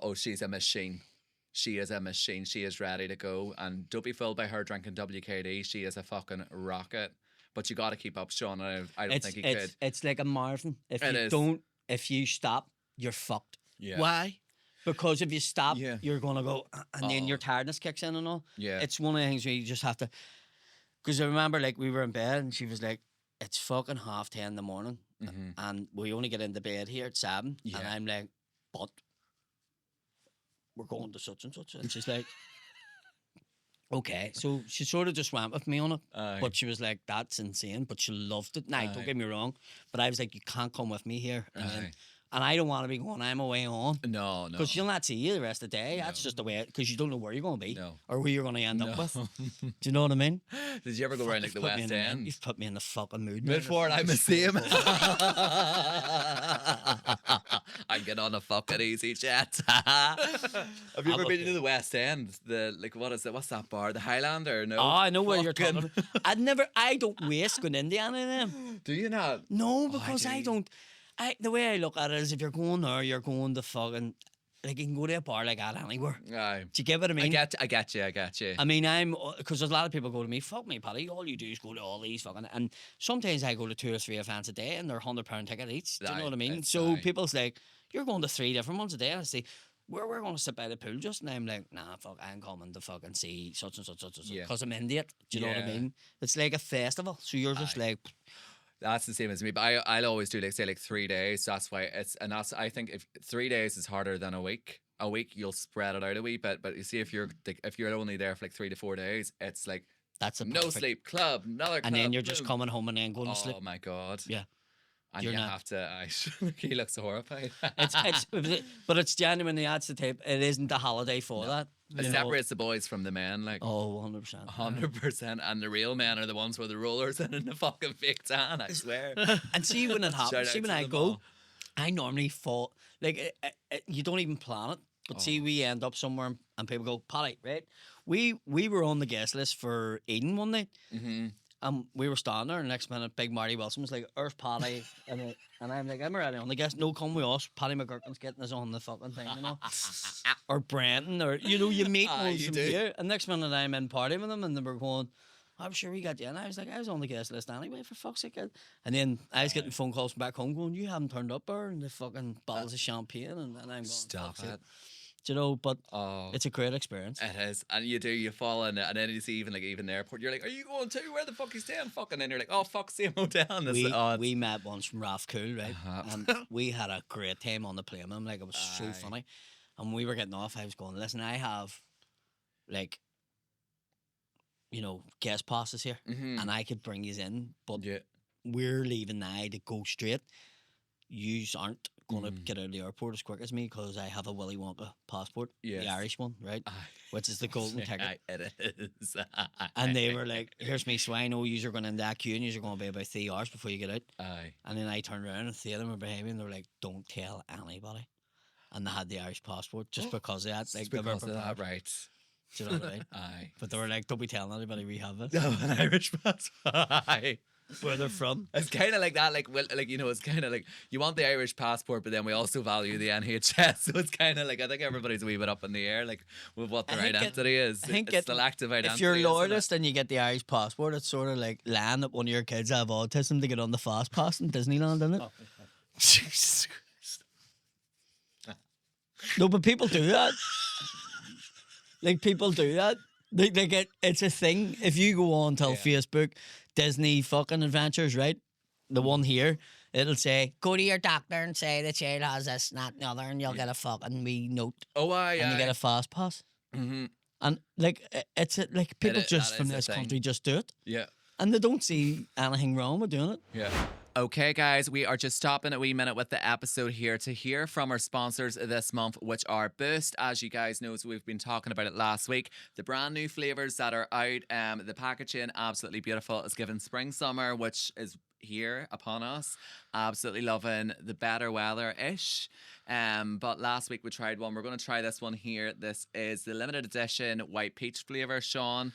oh, she's a machine. She is a machine. She is ready to go, and don't be fooled by her drinking WKD. She is a fucking rocket. But you got to keep up, Sean. I don't think he could. It's like a marathon. It is. If you stop, you're fucked. Yeah. Why? Because if you stop, Yeah. you're gonna go, and then Oh. your tiredness kicks in and all. Yeah. It's one of the things where you just have to. Because I remember, like, we were in bed and she was like, "It's fucking 10:30 in the morning, Mhm. and we only get into bed here at 7." Yeah. And I'm like, "But we're going to such and such," and she's like, "Okay." So she sort of just went with me on it, Aye. but she was like, "That's insane," but she loved it. Now, Aye. don't get me wrong, but I was like, "You can't come with me here," Aye. and I don't want to be going. I'm away on. No, no. Because you'll not see you the rest of the day. That's No. just the way, because you don't know where you're going to be No. or who you're going to end up No. with. Do you know what I mean? Did you ever go around like the You've put me West in End? You've put me in the fucking mood. now. Midford, I'm the same. I get on a fucking easy jet. Have you ever would been be. to the West End? The like, what is it? What's that bar? The Highlander? No. Oh, I know where you're Fucking- talking about. I don't waste going into any of them. Do you not? No, I because I do. don't. The way I look at it is if you're going there, you're going to fucking, like, you can go to a bar like that anywhere. Aye. Do you get what I mean? I get you. I mean, because there's a lot of people go to me, "Fuck me, Paddy, all you do is go to all these fucking," and sometimes I go to 2 or 3 events a day and they're £100 ticket each. Do you Aye, know what I mean? it's So aye. people's like, "You're going to 3 different ones a day," and I say, we're going to sit by the pool just, and I'm like, "Nah, fuck, I'm coming to fucking see such and such, Yeah. because I'm into it." Do you know what I Yeah. mean? It's like a festival, so you're just Aye. like, That's the same as me, but I'll always do like say like 3 days. That's why that's I think if 3 days is harder than a week. A week you'll spread it out a wee bit, but you see if you're only there for like 3 to 4 days, it's like that's a no perfect- sleep, club, another club, and then you're just boom. coming home and then going to Oh sleep. my god! Yeah. And You're you not. have to. He looks horrified. But it's genuinely, that's the type. It isn't a holiday for that. It you know. separates the boys from the men, like Oh, 100%. 100%. And the real men are the ones with the rollers and in the fucking fake tan. I swear. And see when it Shout happens, see out when to I them go, all. I normally fall, like, you don't even plan it. But see, Oh. we end up somewhere and people go, "Paddy, right?" We were on the guest list for Eden one night. Mm-hmm. We were standing there, and next minute, big Marty Wilson was like, "Earth Paddy," and I'm like, "I'm already on the guest. No, come with us. Paddy McGurkin's getting us on the fucking thing, you know." Or Brenton, or you meet Aye, ones you from do. here. And next minute, I'm in party with them, and they were going, "I'm sure we got you." And I was like, "I was on the guest list anyway, for fuck's sake." And then I was getting phone calls from back home going, "You haven't turned up there," and the fucking bottles of champagne, and I'm going, Stop "Fuck's sake." it. Do you know? But Oh. it's a great experience. It is, and you fall in it, and then you see even the airport. You're like, "Are you going too? Where the fuck is staying?" Fucking, and you're like, "Oh fuck, same hotel." And it's We met once from Ralph Cool, right? Uh-huh. And we had a great time on the plane with him. Like, it was so Aye. funny. And we were getting off. I was going, "Listen, I have, like, guest passes here, Mhm. and I could bring you in, but Yeah. we're leaving now to go straight. Yous aren't going to Mm. get out of the airport as quick as me because I have a Willy Wonka passport, Yes. the Irish one, right? Aye. Which is the golden ticket." It is. And they were like, "Here's me, so I know you're going in that queue and you're going to be about 3 hours before you get out." Aye. And then I turned around and 3 of them were behind me and they were like, "Don't tell anybody." And they had the Irish passport just because of that. Like, Just they were because of that, prepared. right? Do you know what I mean? Aye. But they were like, "Don't be telling anybody we have it." No, an Irish passport. Aye. Where they're from. It's kind of like that, it's kind of like you want the Irish passport, but then we also value the NHS. So it's kind of like I think everybody's a wee bit up in the air, like with what their I think identity is. I think it's selective identity. if you're isn't it? loyalist and you get the Irish passport, it's sort of like lying that one of your kids have autism to get on the fast pass in Disneyland, isn't it? Jesus Christ. No, but people do that. Like, people do that. They get, it's a thing. If you go on to Yeah. Facebook, Disney fucking adventures, right? The one here, it'll say, "Go to your doctor and say the child has this, not the other, and you'll get a fucking wee note, Oh, aye, and you get a fast pass." Mm-hmm. And like, like people just that from is a this thing. country just do it, Yeah. and they don't see anything wrong with doing it. Yeah. Okay, guys, we are just stopping a wee minute with the episode here to hear from our sponsors this month, which are Boost. As you guys know, so we've been talking about it last week. The brand new flavors that are out, the packaging absolutely beautiful. It's given spring summer, which is here upon us. Absolutely loving the better weather-ish. But last week we tried one. We're going to try this one here. This is the limited edition white peach flavour. Sean,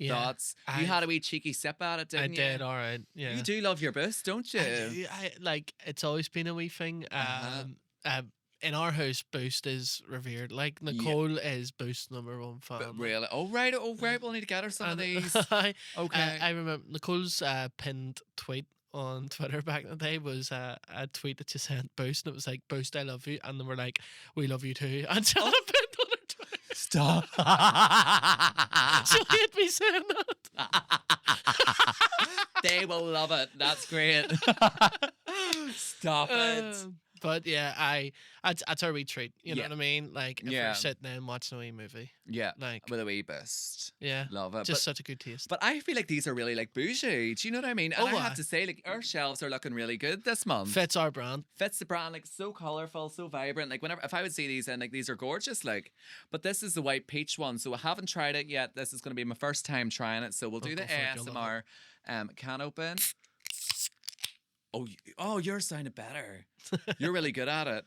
thoughts? You had a wee cheeky sip at it, didn't you? I did, all right. Yeah. You do love your boost, don't you? I like, it's always been a wee thing. In our house, Boost is revered. Like, Nicole is Boost #1 fan. But really? Oh, right. We'll need to get her some of these. Okay. Okay. I remember Nicole's pinned tweet on Twitter back in the day was a tweet that you sent Boost, and it was like, Boost, I love you. And they were like, we love you too. And she had a pinned on her Twitter. Stop. She'll hate me saying that. They will love it. That's great. Stop it. But yeah, that's our wee treat. You know what I mean? Like, if Yeah. we're sitting there and watching a wee movie. Yeah. Like, With a wee boost. yeah. Love it. Just such a good taste. But I feel like these are really like bougie. Do you know what I mean? And I have to say, like, our shelves are looking really good this month. Fits our brand. Fits the brand, like so colourful, so vibrant. Like if I would see these and like these are gorgeous, like. But this is the white peach one, so I haven't tried it yet. This is going to be my first time trying it, so we'll do the go for it, you'll love ASMR can open. Oh, yours sounded better. You're really good at it.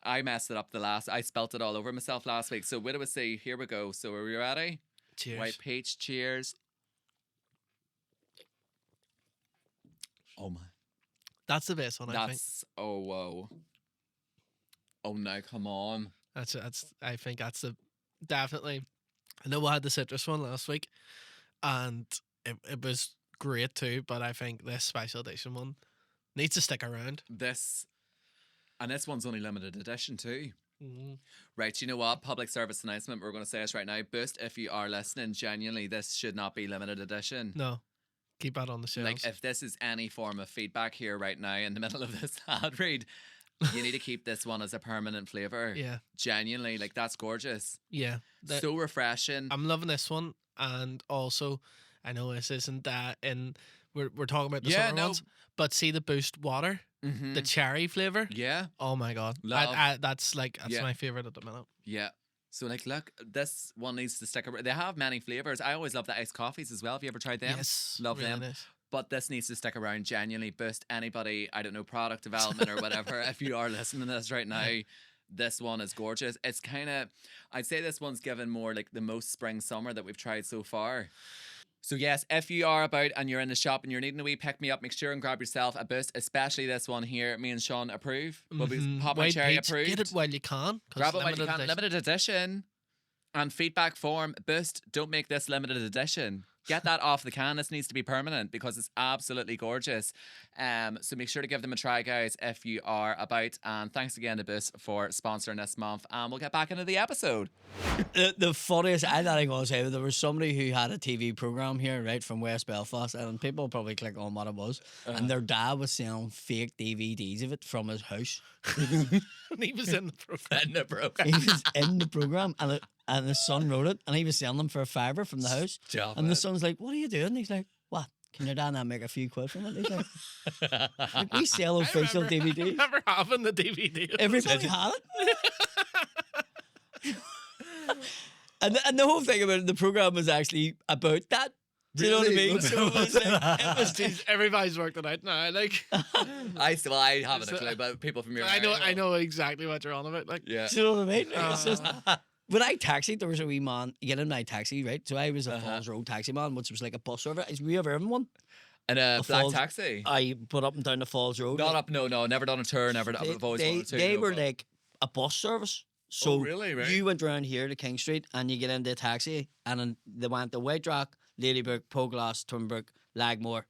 I messed it up I spelt it all over myself last week. So what do we see? Here we go. So are we ready? Cheers. White peach, cheers. Oh my. That's the best one, I think. Oh whoa. Oh no, come on. I think that's the definitely. I know we had the citrus one last week, and it was great too. But I think this special edition one needs to stick around. This one's only limited edition too. Mm-hmm. Right, you know what? Public service announcement. We're going to say this right now. Boost, if you are listening, genuinely, this should not be limited edition. No, keep that on the shelves. Like, if this is any form of feedback here right now in the middle of this ad read, you need to keep this one as a permanent flavour. Yeah. Genuinely, like, that's gorgeous. Yeah. So refreshing. I'm loving this one. And also, I know this isn't that we're talking about the summer ones, but see the Boost water, the cherry flavour. Yeah. Oh my God. That's my favourite at the minute. Yeah. So, like, look, this one needs to stick around. They have many flavours. I always love the iced coffees as well. Have you ever tried them? Yes. Love really them. Nice. But this needs to stick around, genuinely. Boost anybody, I don't know, product development or whatever. If you are listening to this right now, this one is gorgeous. It's kind of, I'd say this one's given more like the most spring summer that we've tried so far. So yes, if you are about and you're in the shop and you're needing a wee pick me up, make sure and grab yourself a Boost, especially this one here. Me and Sean approve. We'll be Pop My White Cherry peach, approved. Get it while you can. Grab it while you can. Limited edition. And feedback form, Boost, don't make this limited edition. Get that off the can. This needs to be permanent because it's absolutely gorgeous. So make sure to give them a try, guys, if you are about. And thanks again to Boost for sponsoring this month. And we'll get back into the episode. The funniest, I thought I was going to say, there was somebody who had a TV programme here, right, from West Belfast, and people probably click on what it was, and their dad was selling fake DVDs of it from his house. And he was in the program. He was in the programme, and his son wrote it, and he was selling them for $5 from the house. And the son's like, "What are you doing?" He's like, "What? Can your dad not make a few quid from it?" He's like, "We sell official DVDs." I remember having the DVD. Everybody had it. and the whole thing about it, the programme was actually about that. Do you know what I mean? So it was like, everybody's worked it out now. Like, I haven't a clue, but people from your I know exactly what you're on about. Like, yeah. Do you know what I mean? It's just, when I taxied, there was a wee man getting my taxi, right? So I was a Falls Road taxi man, which was like a bus service. Have you ever driven one? And a black Falls, taxi? I put up and down the Falls Road. Not up, no, never done a tour, never done. I've always wanted to. They were like a bus service. So really, right? You went around here to King Street and you get into a taxi, and then they went to White Rock, Ladybrook, Poglass, Twinbrook, Lagmore,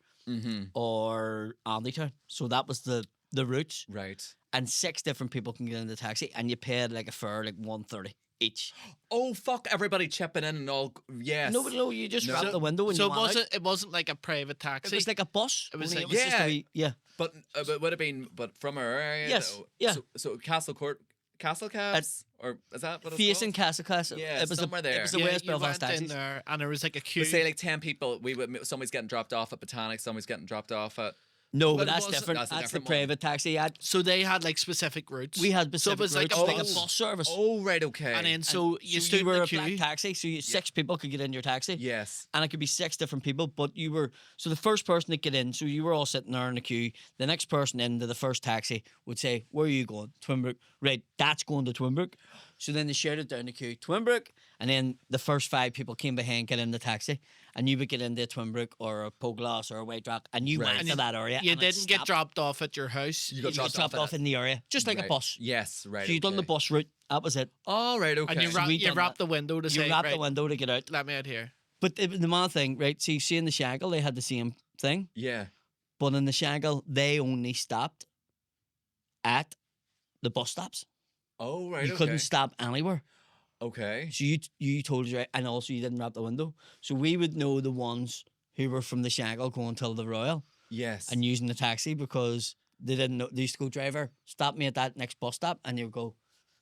or Andytown. So that was the routes. Right. And 6 different people can get in the taxi, and you paid like a fare, like $1.30 each. Oh fuck! Everybody chipping in and all. Yes. No, you just wrap the window and so you went out. it wasn't like a private taxi. It was like a bus. It was only like- just a wee, yeah. But would have been, but from our area. Yes, though. yeah. So Castle Cabs, or is that what it's Facing called? Castle. Yeah, it was somewhere there. It was the yeah, West you Belfast went in taxis. there, and there was like a queue. We say like 10 people. Somebody's getting dropped off at Botanic. Somebody's getting dropped off at. No, But but it that's wasn't- different. that's a That's the different one. private taxi. So they had like specific routes. We had So specific it was like a routes, like a bus. bus service. Oh, right, okay. And then so you So stood you were in a the queue. black taxi, so six people could get in your taxi. yes. And it could be six different people, but you were so the first person to get in, so you were all sitting there in the queue. The next person into the first taxi would say, "Where are you going? Twinbrook." Right, that's going to Twinbrook. So then they shouted down the queue, Twinbrook, and then the first 5 people came behind, get in the taxi, and you would get into a Twinbrook or a Poglass or a White Rock, and you Right. went And to that area. You and it didn't get stopped. dropped off at your house. You got You got dropped dropped off in the area, just like a Right. bus. Yes, right. So you done the okay. bus route. That was it. Oh, right, okay. And you, So we you done wrapped that. the window to You say, wrapped right, the window to get out. let me out here. But the main thing, right? See in the Shaggle, they had the same thing. Yeah. But in the Shaggle, they only stopped at the bus stops. Oh, right, You okay. couldn't stop anywhere. Okay. So you told us right, and also you didn't wrap the window. So we would know the ones who were from the Shaggle going till the Royal Yes. and using the taxi because they didn't know. They used to go, driver, stop me at that next bus stop, and you would go,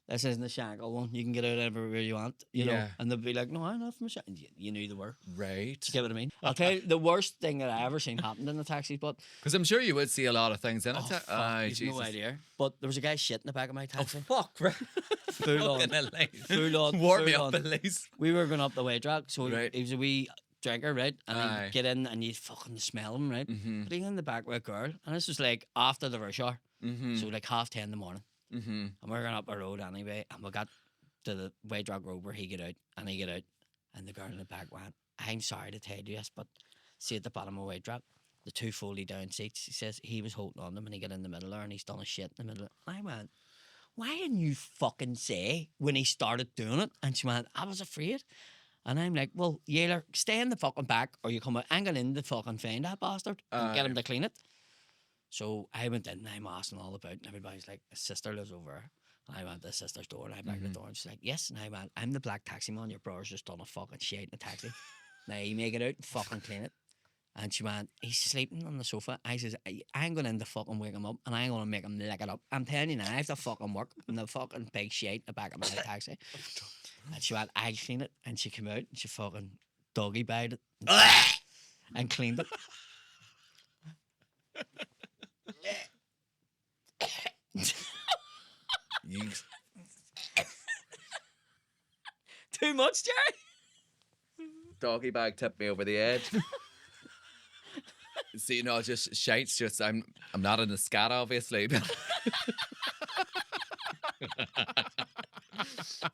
this isn't the Shaggle one. You can get out everywhere you want, you know. Yeah. And they'd be like, no, I'm not from the Shaggle. You knew they were. Right. Do you get what I mean? I'll tell you the worst thing that I ever seen happened in the taxis, but Because I'm sure you would see a lot of things in it. oh, fuck, Aye, you've Jesus. no idea. But there was a guy shit in the back of my Oh, taxi. fuck. Right. Full on. Fucking hell, Full on. Warm me full up on. at least. We were going up the White Rock, so Right. he was a wee drinker, right? And Aye. he'd get in and you'd fucking smell him, right? Mm-hmm. But he's in the back with a girl, and this was like after the rush hour, Mm-hmm. so like 10:30 in the morning. Mm-hmm. And we are going up a road anyway, and we got to the White Rock Road where he get out, and the girl in the back went, I'm sorry to tell you this, but see at the bottom of White Rock, the 2 folded down seats, he says he was holding on them and he got in the middle there and he's done a shit in the middle. I went, why didn't you fucking say when he started doing it? And she went, I was afraid. And I'm like, well, Yaler, stay in the fucking back or you come out. I'm going in to fucking find that bastard and get him to clean it. So I went in and I'm asking all about it, and everybody's like, his sister lives over there. And I went to his sister's door and I banged the door and she's like, yes. And I went, I'm the black taxi man. Your brother's just done a fucking shit in the taxi. Now you make it out and fucking clean it. And she went, he's sleeping on the sofa. I says, I'm going in to fucking wake him up and I'm going to make him lick it up. I'm telling you now, I have to fucking work in the fucking big shit in the back of my taxi. And she went, I'll clean it. And she came out and she fucking doggy bagged it and cleaned it. You. Too much, Jerry? Doggy bag tipped me over the edge. See, no, just shites. Just I'm not in the scat, obviously. But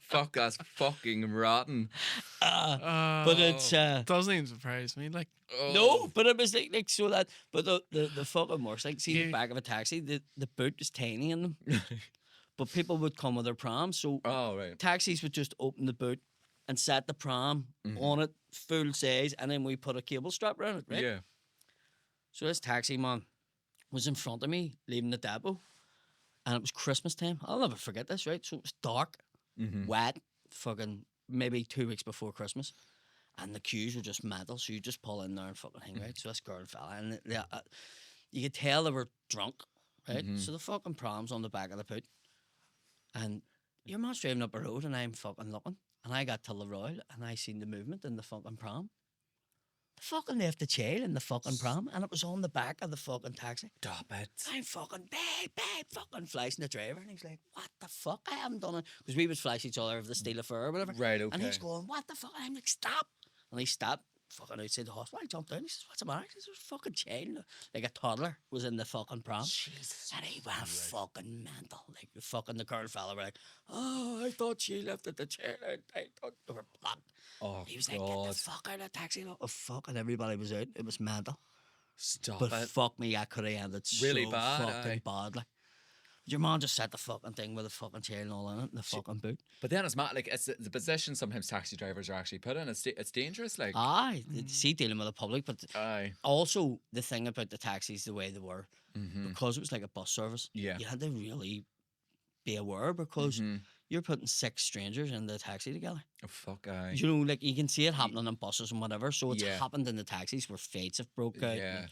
fuck, that's fucking rotten. But it's doesn't even surprise me. Like, Oh. no, but it was like so that. But the fucking worst, like, see Yeah. the back of a taxi, the boot is tiny in them. But people would come with their prams, so Oh right. taxis would just open the boot and set the pram on it full size, and then we put a cable strap around it, right? Yeah. So this taxi man was in front of me leaving the depot, and it was Christmas time. I'll never forget this, right? So it was dark, wet, fucking maybe 2 weeks before Christmas, and the queues were just mental. So you just pull in there and fucking hang, right? So this girl and fella, and you could tell they were drunk, right? So the fucking pram's on the back of the boot, and your man's driving up a road, and I'm fucking looking, and I got to the Royal, and I seen the movement in the fucking pram. They fucking left the chair in the fucking pram, and it was on the back of the fucking taxi. Stop it. I'm fucking, babe, fucking flashing the driver, and he's like, what the fuck? I haven't done it. Because we would flash each other of the steal of fur or whatever. Right, And he's okay. going, what the fuck? And I'm like, stop. And he stopped, fucking outside the hospital. I jumped down. He says, what's the matter? He says, there's a fucking child, like a toddler, was in the fucking pram. Jesus. And he went fucking mental. Like, the fucking the girl fella were like, oh, I thought she left at the chair. I thought they were blocked. Oh He was like, God. get the fuck out of the taxi. Oh, fuck. And everybody was out. It was mental. Stop But it. fuck me, I could have ended Really so bad, fucking aye. badly. Your mom just set the fucking thing with a fucking chair and all in it, and the fucking boot. But then it's mad. Like it's the position sometimes taxi drivers are actually put in. It's dangerous. Like. Aye, see, dealing with the public, but Aye. also the thing about the taxis, the way they were, Mm-hmm. because it was like a bus service. Yeah. You had to really be aware because Mhm. you're putting 6 strangers in the taxi together. Oh fuck. Aye. You know, like you can see it happening on buses and whatever. So it's Yeah. happened in the taxis where fights have broke out. Yeah. And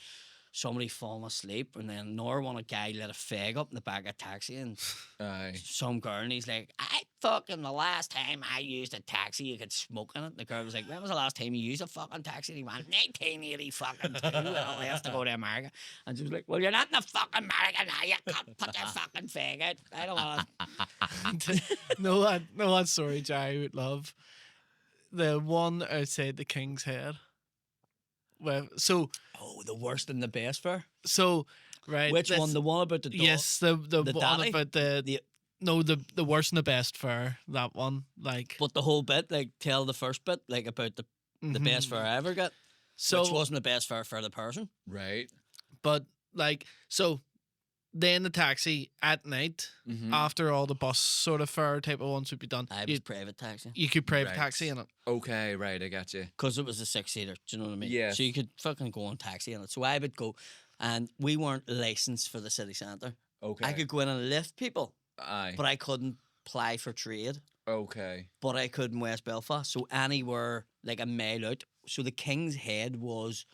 somebody falling asleep, and then nor one a guy let a fag up in the back of a taxi, and Aye. some girl, and he's like, I fucking the last time I used a taxi, you could smoke in it. And the girl was like, when was the last time you used a fucking taxi? And he went, 1980 fucking 2. And I have to go to America. And she was like, well, you're not in the fucking America now. You can't put your fucking fag out. I don't want to. No one story Jerry would love. The one outside the King's Head. Well, so The worst and the best for? right. Which one? The one about the dog? Yes, the one daddy? about the the worst and the best for that one. Like, But the whole bit, like, tell the first bit, like, about the mhm. best fare I ever got. So Which wasn't the best fare for the person. Right. but like so, then the taxi at night Mm-hmm. after all the bus sort of fare type of ones would be done. I was private taxi. You could private Right. taxi in it. Okay, right, I got you. Because it was a 6-seater. Do you know what I mean? Yes. So you could fucking go on taxi in it. So I would go, and we weren't licensed for the city centre. Okay. I could go in and lift people, Aye. but I couldn't apply for trade. Okay. But I could in West Belfast. So anywhere like a mile out. So the King's Head was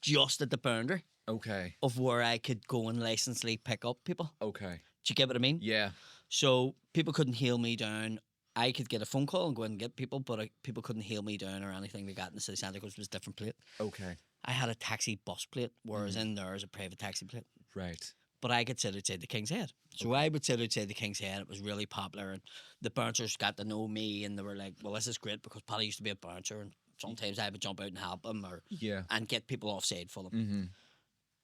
just at the boundary Okay. of where I could go and licensely pick up people. Okay. Do you get what I mean? Yeah. So people couldn't hail me down. I could get a phone call and go and get people, but people couldn't hail me down or anything like that in the city centre because it was a different plate. Okay. I had a taxi bus plate, whereas in there is a private taxi plate. Right. But I could sit outside the King's Head. So I would sit outside the King's Head. It was really popular, and the bouncers got to know me, and they were like, well, this is great because Paddy used to be a bouncer, and sometimes I would jump out and help him Yeah. and get people offside for them. Mm-hmm.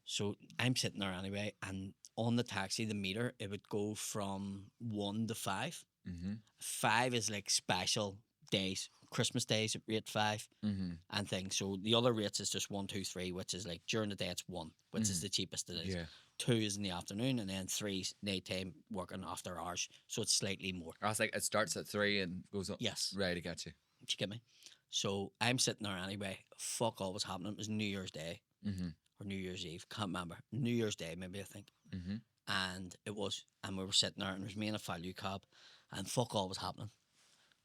So I'm sitting there anyway, and on the taxi, the meter, it would go from 1 to 5. Mm-hmm. 5 is like special days, Christmas days at rate 5 Mm-hmm. and things. So the other rates is just 1, 2, 3, which is like during the day it's 1, which is the cheapest it is. Yeah. 2 is in the afternoon, and then 3's nighttime working after hours. So it's slightly more. I was like, it starts at 3 and goes up. Yes. Right, I got you. Do you get me? So I'm sitting there anyway. Fuck all was happening. It was New Year's Day Mm-hmm. or New Year's Eve. Can't remember. New Year's Day, maybe, I think. Mm-hmm. And it was, and we were sitting there, and it was me and a value cab, and fuck all was happening.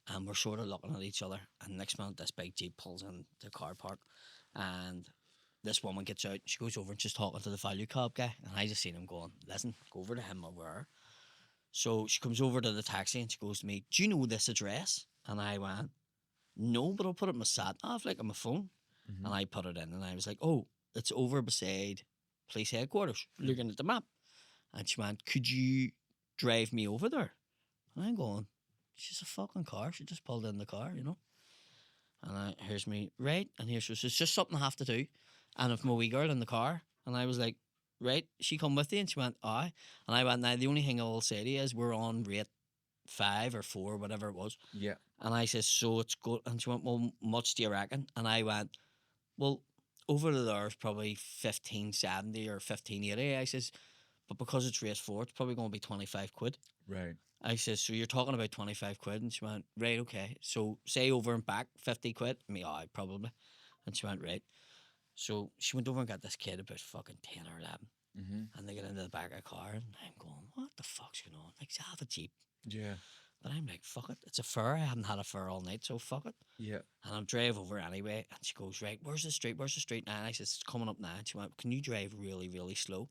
And we're sort of looking at each other, and next minute this big Jeep pulls in the car park, and this woman gets out, and she goes over and she's talking to the value cab guy, and I just seen him going, listen, go over to him over her. So she comes over to the taxi and she goes to me, do you know this address? And I went, no, but I'll put it in my sat nav, like on my phone. Mhm. And I put it in, and I was like, oh, it's over beside police headquarters, looking at the map. And she went, could you drive me over there? And I'm going, she's a fucking car. She just pulled in the car, you know. And here's me, right? And here she was, it's just something I have to do. And if my wee girl in the car. And I was like, right, she come with you? And she went, aye. And I went, now the only thing I will say to you is we're on rate 5 or 4, whatever it was. Yeah. And I said, so it's good. And she went, well, much do you reckon? And I went, well, over there is probably 1570 or 1580. I says, but because it's race 4, it's probably going to be 25 quid. Right. I says, so you're talking about 25 quid? And she went, right, okay. So say over and back 50 quid? Me, aye, probably. And she went, right. So she went over and got this kid about fucking 10 or 11. Mm-hmm. And they get into the back of the car, and I'm going, what the fuck's going on? Like, have a Jeep. Yeah. But I'm like, fuck it. It's a fur. I haven't had a fur all night, so fuck it. Yeah. And I'm drive over anyway. And she goes, right, where's the street? Where's the street? And I says, it's coming up now. And she went, can you drive really, really slow?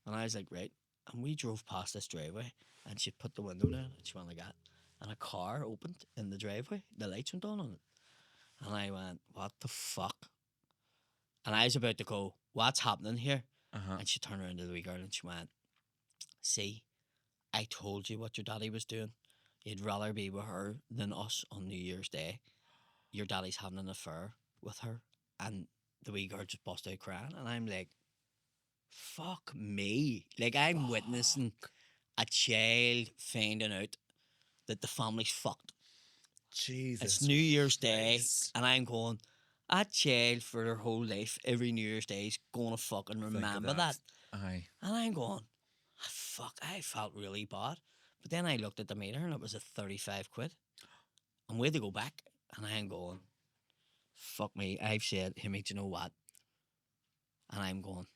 And I was like, right. And we drove past this driveway, and she put the window down, and she went like that. And a car opened in the driveway. The lights went on it. And I went, what the fuck? And I was about to go, what's happening here? Uh-huh. And she turned around to the wee girl and she went, see, I told you what your daddy was doing. You'd rather be with her than us on New Year's Day. Your daddy's having an affair with her. And the wee girl just bust out crying. And I'm like, fuck me. Like, I'm witnessing a child finding out that the family's fucked. Jesus. It's New Year's Day. Christ. And I'm going, a child for their whole life, every New Year's Day, is going to fucking Think of remember that. Aye. And I'm going, fuck, I felt really bad. But then I looked at the meter and it was at 35 quid. And we had to go back. And I'm going, fuck me. I've said, Himmy, do you know what? And I'm going,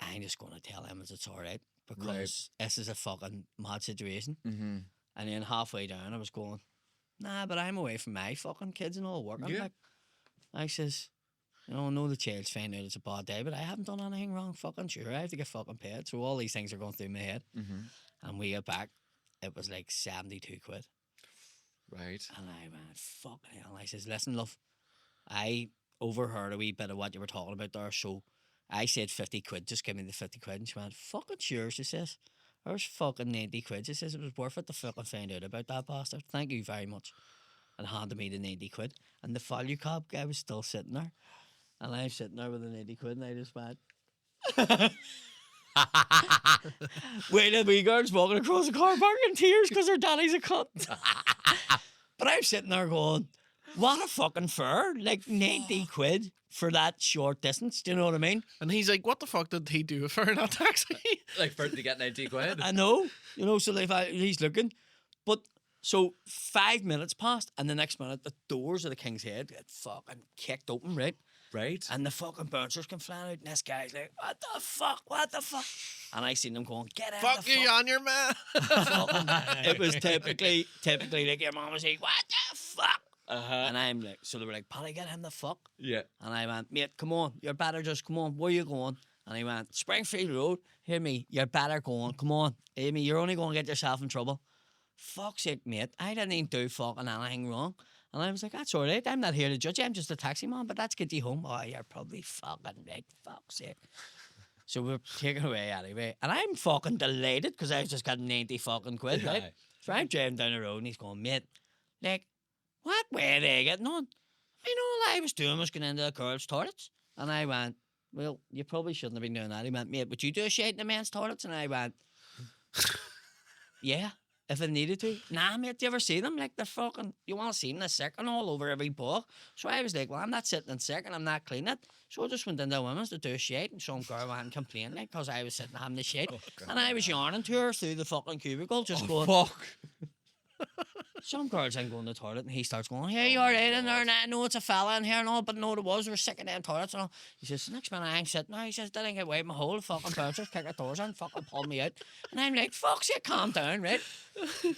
I'm just going to tell him it's all right. Because this is a fucking mad situation. Mm-hmm. And then halfway down, I was going, nah, but I'm away from my fucking kids and all working. Yeah. Like, I says, you know, I know the child's finding out it's a bad day, but I haven't done anything wrong. Fucking sure, I have to get fucking paid. So all these things are going through my head. Mm-hmm. And we get back, it was like 72 quid. Right. And I went, fucking hell. I says, listen, love, I overheard a wee bit of what you were talking about there. So I said 50 quid, just give me the 50 quid. And she went, fucking sure, she says. There's fucking 90 quid. She says, it was worth it to fucking find out about that bastard. Thank you very much. And handed me the 90 quid. And the value cab guy was still sitting there. And I'm sitting there with the 90 quid and I just went, wait, a wee girl's walking across the car park in tears because her daddy's a cunt. But I'm sitting there going, what a fucking fare. Like 90 quid for that short distance. Do you know what I mean? And he's like, what the fuck did he do for that taxi? Like for to get 90 quid. I know. You know, so like he's looking. But so 5 minutes passed and the next minute the doors of the King's Head get fucking kicked open, right? Right. And the fucking bouncers come flying out and this guy's like, what the fuck? What the fuck? And I seen them going, get out Fuck the you fuck. on your man. It was typically like your mom was like, what the fuck? Uh-huh. And I'm like, so they were like, Paddy, get him the fuck. Yeah. And I went, mate, come on, you're better just come on. Where you going? And he went, Springfield Road. Hear me, you're better going. Come on, Amy, you're only going to get yourself in trouble. Fuck's sake, mate. I didn't even do fucking anything wrong. And I was like, that's all right. I'm not here to judge you. I'm just a taxi man, but let's get you home. Oh, you're probably fucking right. Fuck's sake. So we're taken away anyway. And I'm fucking delighted because I've just got 90 fucking quid, right? Aye. So I'm driving down the road and he's going, mate, like, what way are they getting on? You know, all I was doing was going into the girls' toilets. And I went, well, you probably shouldn't have been doing that. He went, mate, would you do a shade in the men's toilets? And I went, yeah, if I needed to. Nah, mate, do you ever see them? Like, they're fucking, you want to see them, they're sick and all over every ball. So I was like, well, I'm not sitting in sick and I'm not cleaning it. So I just went into the women's to do a shade and some girl went and complained, like, because I was sitting having the shade. And I was yarning to her through the fucking cubicle, just going, Fuck. some girls ain't going to the toilet and he starts going, yeah, you're right in there and I know it's a fella in here and all, but no, it was, we were sick in them toilets and all. He says, the next minute I'm sitting there, he says, didn't get away my whole fucking bouncers, kick the doors in, fucking pull me out. And I'm like, fuck's sake, calm down, right?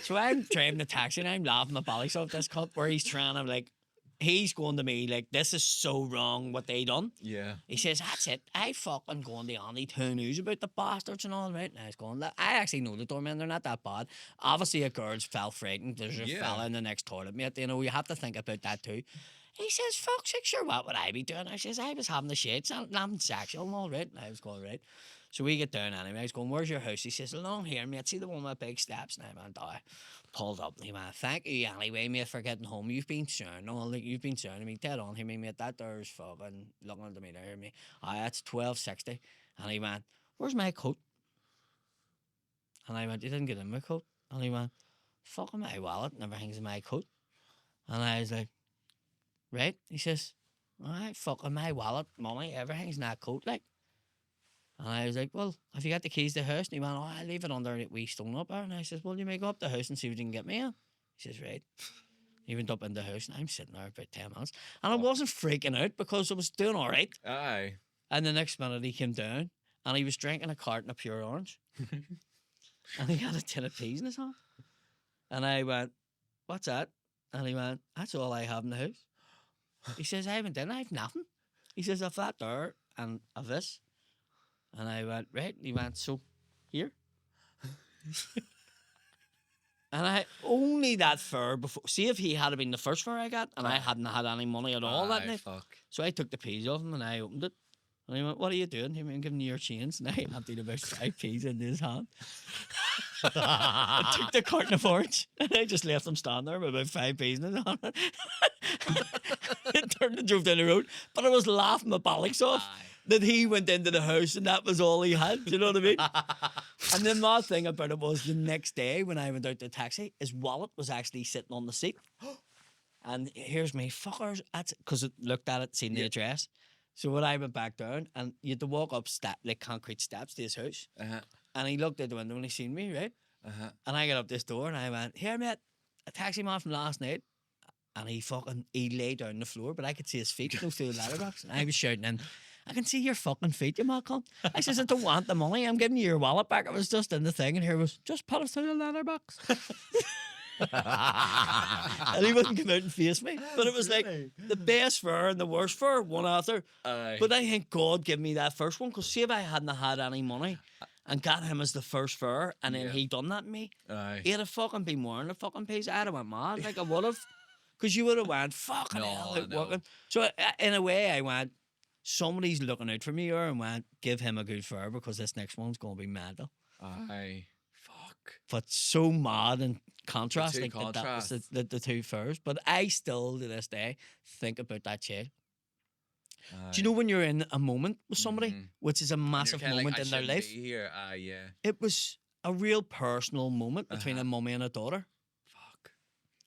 So I'm driving the taxi and I'm laughing my bellies off this cunt where he's trying to like, he's going to me like, this is so wrong what they done. Yeah. He says, that's it. I fucking going to Andy to news about the bastards and all, right? And I was going, I actually know the doormen, they're not that bad. Obviously, a girl's fell frightened. There's a fella in the next toilet, mate. You know, you have to think about that too. He says, fuck's sake, sure, what would I be doing? I says, I was having the shades, I'm sexual and all, right? And I was going, right. So we get down anyway. I was going, where's your house? He says, along here, mate. See the one with big steps? And I went, oh. Pulled up and he went, thank you anyway, mate, for getting home. You've been sound, all like you've been sounding me dead on. Hear me, mate, that there's fucking looking at me there, hear me. That's $12.60. And he went, where's my coat? And I went, you didn't get in my coat. And he went, fucking my wallet and everything's in my coat. And I was like, right? He says, alright, fucking my wallet, money, everything's in that coat, like. And I was like, well, have you got the keys to the house? And he went, oh, I leave it under that wee stone up there. And I says, well, you may go up the house and see if you can get me in. He says, right. He went up in the house and I'm sitting there about 10 minutes. And I wasn't freaking out because I was doing all right. Aye. And the next minute he came down and he was drinking a carton of pure orange. And he had a tin of peas in his hand. And I went, what's that? And he went, that's all I have in the house. He says, I haven't done, I have nothing. He says, I've that there and I've this. And I went, right. And he went, so, here. And I only that fur before. See if he had been the first fur I got, and I hadn't had any money at all that night. Fuck. So I took the peas off him and I opened it. And he went, what are you doing? He went, giving you your chains. And I emptied about 5 peas into his hand. I took the carton of orange and I just left him stand there with about 5 peas in his hand. It turned and drove down the road. But I was laughing my bollocks off. That he went into the house and that was all he had. Do you know what I mean? And the mad thing about it was the next day when I went out to the taxi, his wallet was actually sitting on the seat. And here's me, fuckers. That's because it looked at it, seen the address. So when I went back down and you had to walk up like concrete steps to his house. And he looked out the window and he seen me, right? And I got up this door and I went, here, mate, a taxi man from last night. And he lay down on the floor, but I could see his feet go through the letterbox. And I was shouting in, I can see your fucking feet, you mad cunt. I says, I don't want the money. I'm giving you your wallet back. It was just in the thing. And here was, just put it through the letterbox. And he wouldn't come out and face me. But it was like the best fur and the worst fur, one after. But I think God gave me that first one. Because see if I hadn't had any money and got him as the first fur, and then Yeah. he done that to me. Aye. He'd have fucking been wearing the fucking piece. I'd have went mad. Like I would have. Because you would have went, fucking No, hell, I like, know. working. So in a way, I went, somebody's looking out for me here, and went, give him a good fur because this next one's going to be mental. Aye. Fuck. But so mad and contrast, two like that was contrasts. the two furs. But I still, to this day, think about that shit. Do you know when you're in a moment with somebody, Mhm. which is a And you're massive kinda moment like, I in their shouldn't life? be here. Aye, yeah. It was a real personal moment between Uh-huh. a mummy and a daughter. Fuck.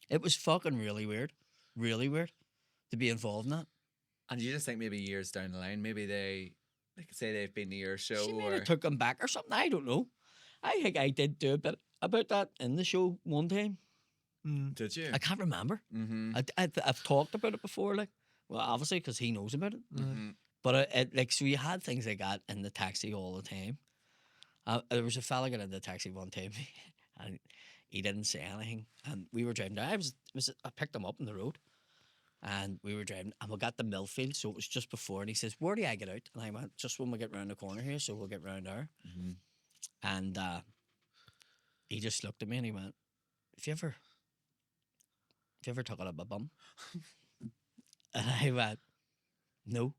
It was fucking really weird to be involved in that. And you just think maybe years down the line, maybe they like say they've been to your show She may or have took him back or something. I don't know. I think I did do a bit about that in the show one time. did you? I can't remember. Mm-hmm. I've talked about it before, like, well, obviously because he knows about it. Mm-hmm. But like, so you had things like that in the taxi all the time. There was a fella got in the taxi one time, and he didn't say anything. And we were driving down. I picked him up on the road, and we were driving, and we got the Millfield, so it was just before. And he says, "Where do I get out?" And I went, "Just when we get round the corner here, so we'll get round there." Mm-hmm. And he just looked at me and he went, "Have you ever took it up a bum?" And I went, "No."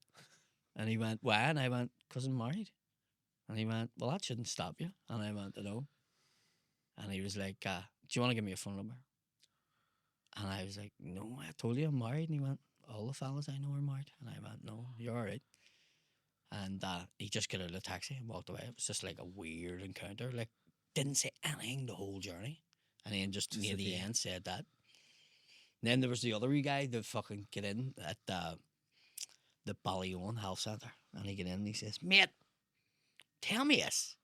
And he went, "Why?" And I went, "'Cause I'm married." And he went, "Well, that shouldn't stop you." And I went, "No." And he was like, "Do you want to give me a phone number?" And I was like, "No, I told you I'm married." And he went, "All the fellas I know are married." And I went, "No, you're all right." And he just got out of the taxi and walked away. It was just like a weird encounter. Like, didn't say anything the whole journey. And then just near at the the end said that. And then there was the other wee guy that fucking get in at the Ballyowen Health Centre. And he get in and he says, "Mate, tell me this.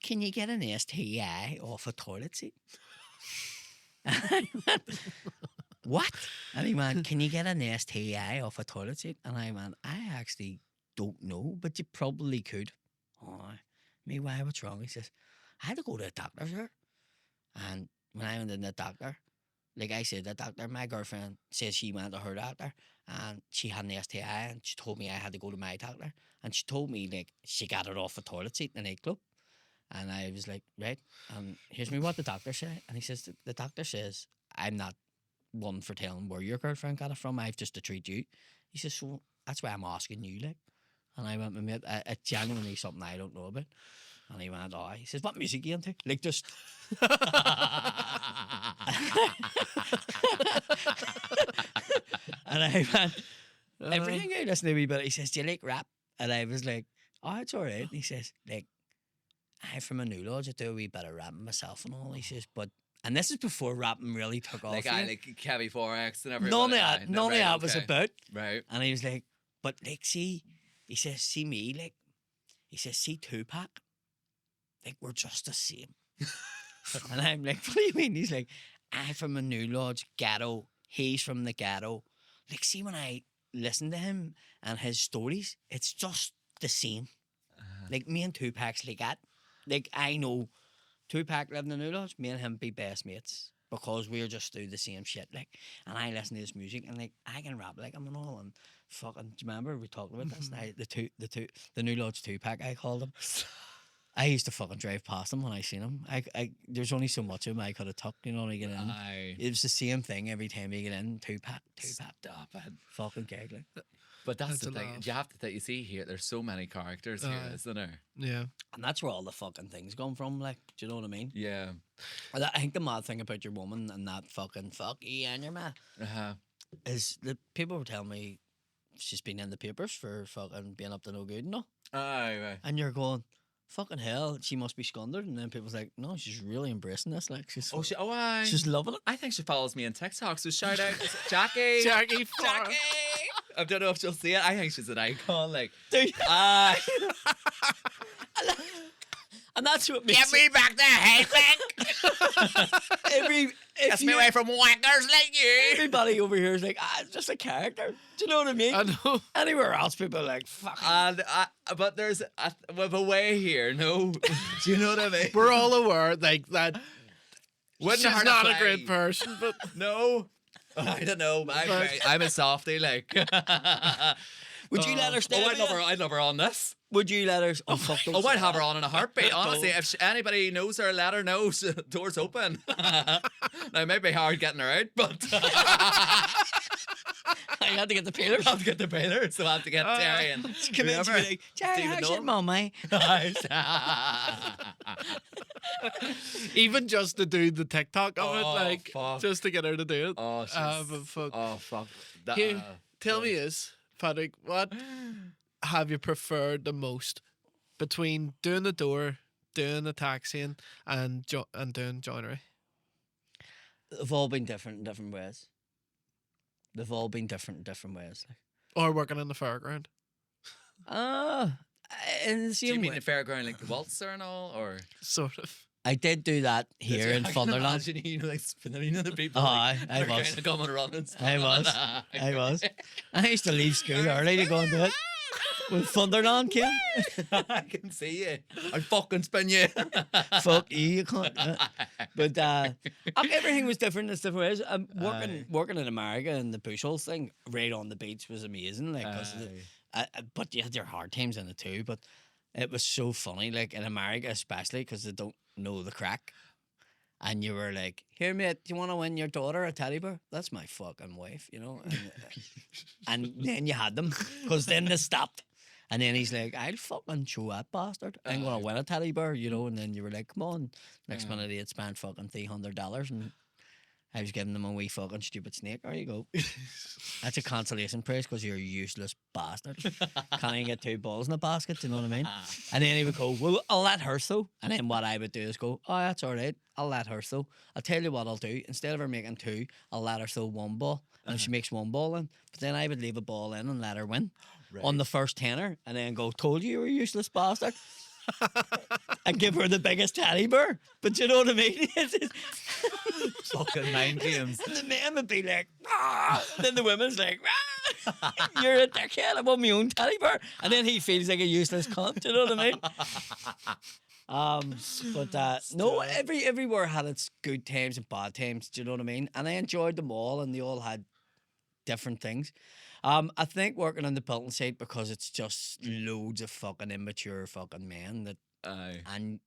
Can you get an STI off a toilet seat?" And I went, "What?" And he went, "Can you get an STI off a toilet seat?" And I went, "I actually don't know, but you probably could." "Oh, me, why? What's wrong?" He says, "I had to go to the doctor, sir. And when I went in the doctor, like I said, the doctor, my girlfriend says she went to her doctor and she had an STI and she told me I had to go to my doctor. And she told me, like, she got it off a toilet seat in a nightclub." And I was like, "Right, here's me what the doctor said." And he says, the doctor says, "I'm not one for telling where your girlfriend got it from. I've just to treat you." He says, "So that's why I'm asking you, like." And I went, "My mate, it's genuinely something I don't know about." And he went, "Oh." He says, "What music are you into?" Like, just... And I went, "Everything I listen to a wee bit." He says, "Do you like rap?" And I was like, "Oh, it's all right." And he says, like, "I'm from a new lodge. I do a wee bit of rapping myself and all." He says, "But..." And this is before rapping really took off. Like here. I like Kevy Forex and everything. None of that, none of that was about. Right. And he was like, "But like, see," he says, "see me, like," he says, "see Tupac, like we're just the same." And I'm like, "What do you mean?" He's like, "I'm from a new lodge ghetto. He's from the ghetto. Like, see, when I listen to him and his stories, it's just the same. Like, me and Tupac's like that. Like, I know Tupac lived in the new lodge, me and him be best mates because we're just do the same shit. Like, and I listen to this music and like I can rap like him and all. And fucking, do you remember we talked about this? And the new lodge Tupac, I called him. I used to fucking drive past him when I seen him. There's only so much of him I could have tucked, you know, to get in. Aye. It was the same thing every time you get in. Tupac, Stop it. fucking giggling. But that's That's the a thing. laugh. You have to think. You see here, there's so many characters here, Aye. isn't there? Yeah. And that's where all the fucking things come from. Like, do you know what I mean? Yeah. I think the mad thing about your woman and that fucking fuck you and your man Uh-huh. is that people were telling me she's been in the papers for fucking being up to no good and all. Aye, right. And you're going, fucking hell, she must be scundered. And then people's like, no, she's really embracing this. Like, Aye. she's loving it. I think she follows me on TikTok, so shout out Jackie. Jackie Jackie. I don't know if she'll see it. I think she's an icon. Like, Dude. aye. And that's what makes it, back the haybank. if you, from wankers like you. everybody over here is like, it's just a character. Do you know what I mean? I know. Anywhere else, people are like, fucking. And but there's with a way here. No, do you know what I mean? We're all aware, like, that Wouldn't she's hurt not to a great play. person, but No, I don't know. I'm a softie, like. Would you let her stay? Oh, with you? I'd love her on this. Would you let her? Oh, fuck, don't Oh, say I'd have her that. on in a heartbeat. Honestly, if anybody knows her, let her know. Doors open. Now, it might be hard getting her out, but I had to get the peelers. I have to get the bailers, so I have to get Terry and Come in, she'd be whoever. like, Jerry, Stephen how's your Nolan. mummy? Even just to do the TikTok of it, Oh, like fuck. just to get her to do it. Oh, But fuck. Oh, fuck. That, Here, tell me this, Paddy, what have you preferred the most between doing the door, doing the taxiing, and doing joinery? They've all been different in different ways. They've all been different in different ways. Or working in the fairground? In the do same you mean way. the fairground, like the waltzer and all, or Sort of. I did do that here in I can Sunderland. imagine you like spinning the people. Oh, like, I they're was. kind of coming running. I was. I was. I used to leave school early to go and do it. When Sunderland came. I can see you. I fucking spin you. Fuck you can't. But everything was different in different ways. Working in America and the bush hole thing right on the beach was amazing. Like, but you had your hard times in it too. But it was so funny, like in America especially, because they don't know the crack. And you were like, "Here, mate, do you want to win your daughter a teddy bear? That's my fucking wife, you know." And then you had them, because then they stopped. And then he's like, "I'll fucking show that bastard. I'm gonna win a teddy bear, you know." And then you were like, "Come on." Next minute, he had spent fucking $300, and I was giving them a wee fucking stupid snake. There you go. That's a consolation prize because you're a useless bastard. Can't even get 2 balls in a basket. Do you know what I mean? And then he would go, "Well, I'll let her throw." And then what I would do is go, "Oh, that's all right. I'll let her throw. I'll tell you what I'll do. Instead of her making 2, I'll let her throw 1 ball. And if she makes 1 ball in, but then I would leave a ball in and let her win on the first tenner, and then go, 'Told you were a useless bastard.' And give her the biggest teddy bear." But you know what I mean? Fucking mind games. And the men would be like, "Ah!" And then the women's like, "Ah! You're a dickhead. I want my own teddy bear." And then he feels like a useless cunt. You know what I mean? But no, everywhere had its good times and bad times. Do you know what I mean? And I enjoyed them all, and they all had different things. I think working on the building site, because it's just loads of fucking immature fucking men that, and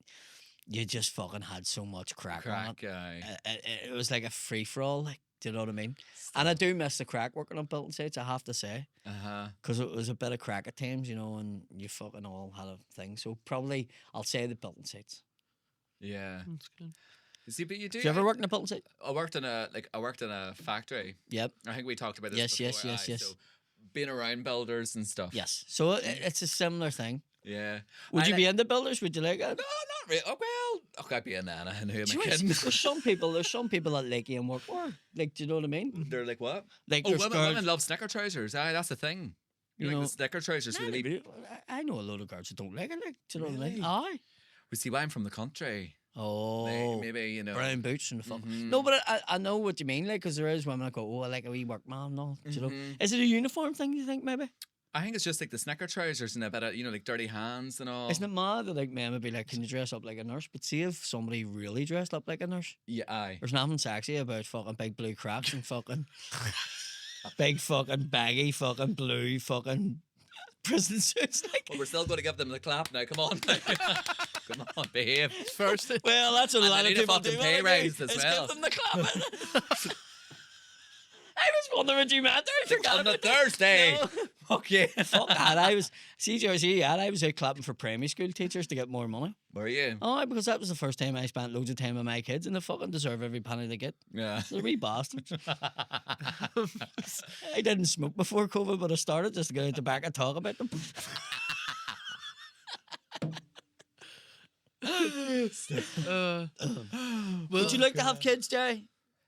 you just fucking had so much crack on it. It was like a free for all. Like, do you know what I mean? And I do miss the crack working on building sites, I have to say, because it was a bit of crack at times, you know, and you fucking all had a thing. So probably I'll say the building sites. Yeah. That's good. See, but you do. Did you ever work in a building site? I worked in a factory. Yep. I think we talked about this. Yes, before, yes. So being around builders and stuff. Yes. So it's a similar thing. Yeah. Would you be into builders? Would you like it? No, not really. Oh, well, I'd be in Anna, and who am Do I you know, kidding? there's some people that like you and work for. Like, do you know what I mean? They're like, what? Like, Oh, there's women girls- love snicker trousers. Aye, that's the thing. You You like know- the snicker trousers with the wee. I know a load of girls that don't like it. Like, do you know what I mean? Really? Aye. We see why I'm from the country. Oh. Maybe, you know. Brown boots and the fuck. Mhm. No, but I know what you mean, like, because there is women that go, "Oh, I like a wee workman," and all. Do you know? Mhm. Is it a uniform thing? You think maybe? I think it's just like the snicker trousers and a bit of, you know, like dirty hands and all. Isn't it mad that like men would be like, "Can you dress up like a nurse?" But see if somebody really dressed up like a nurse, Yeah, aye. there's nothing sexy about fucking big blue cracks and fucking big fucking baggy fucking blue fucking prison suits. Like, Well, we're still going to give them the clap now. Come on. Come on, behave. First, well, that's what a And lot they of need a people fucking do. pay wanna do, raise as is well. Give them the clap. I was wondering what you meant there. I forgot On the about that. Thursday. No. Fuck yeah. Fuck that. I was I was out clapping for primary school teachers to get more money. Were you? Oh, because that was the first time I spent loads of time with my kids, and they fucking deserve every penny they get. Yeah. They're wee bastards. I didn't smoke before COVID, but I started just to get out the back and talk about them. Would you like to have kids, Jerry?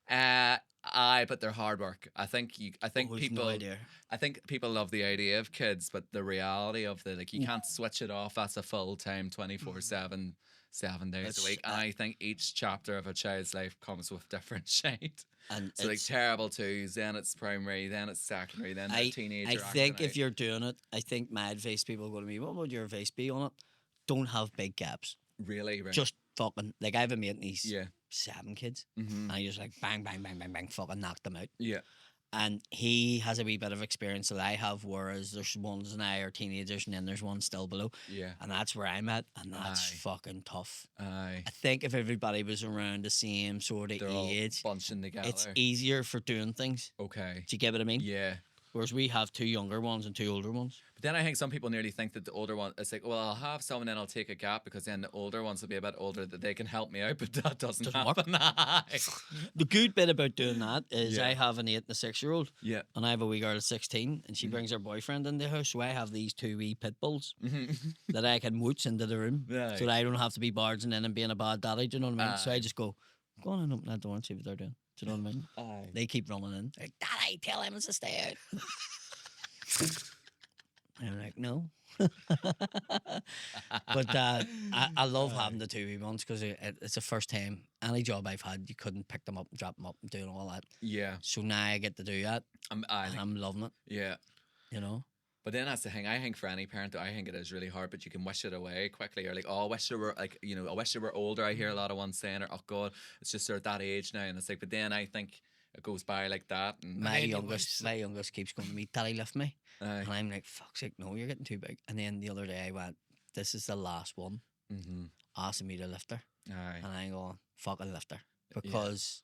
Aye, but they're hard work. I think Oh, we've no people idea. I think people love the idea of kids, but the reality of the, like, you can't switch it off. That's a full time 24/7, 7 days It's, a week. And I think each chapter of a child's life comes with different shade. And So like it's- terrible twos, then it's primary, then it's secondary, then they're I teenager. think acting if out. you're doing it, I think my advice people go to me, "What would your advice be on it?" Don't have big gaps. really right. Just fucking, like, I have a mate and he's yeah. 7 kids. Mm-hmm. And I just like bang, bang, bang, bang, bang, fucking knock them out. Yeah. And he has a wee bit of experience that I have, whereas there's ones and I are teenagers, and then there's one still below. Yeah. And that's where I'm at, and that's Aye. fucking tough. Aye. I think if everybody was around the same sort of They're all age, bunching together. it's easier for doing things. Okay. Do you get what I mean? Yeah. Whereas we have 2 younger ones and 2 older ones. But then I think some people nearly think that the older one, it's like, well, I'll have someone and I'll take a gap because then the older ones will be a bit older that they can help me out, but that doesn't Doesn't work. happen. Aye. The good bit about doing that is Yeah. I have an 8 and a 6-year-old, Yeah. and I have a wee girl at 16, and she Mhm. brings her boyfriend in the house, so I have these 2 wee pit bulls Mhm. that I can mooch into the room, Aye. so that I don't have to be barging in and being a bad daddy. Do you know what I mean? So I Aye. just go on and open that door and see what they're doing. Do you know what I mean? Aye. They keep running in. Like, Daddy, tell him to stay out. And I'm like, no. But I love having the 2 wee ones because it's the first time any job I've had, you couldn't pick them up and drop them up and doing all that. Yeah. So now I get to do that, I and think, I'm loving it. yeah. You know, But then that's the thing. I think for any parent, I think it is really hard, but you can wish it away quickly. Or like, oh, I wish they were like, I wish they were older. I hear a lot of ones saying, or oh God, it's just they're at that age now. And it's like, but then I think it goes by like that. And my Anyways. youngest keeps going to me, Daddy, lift me, aye. and I'm like, fuck's sake, no, you're getting too big. And then the other day I went, this is the last one Mm-hmm. asking me to lift her, Aye. and I'm going, fucking lift her, because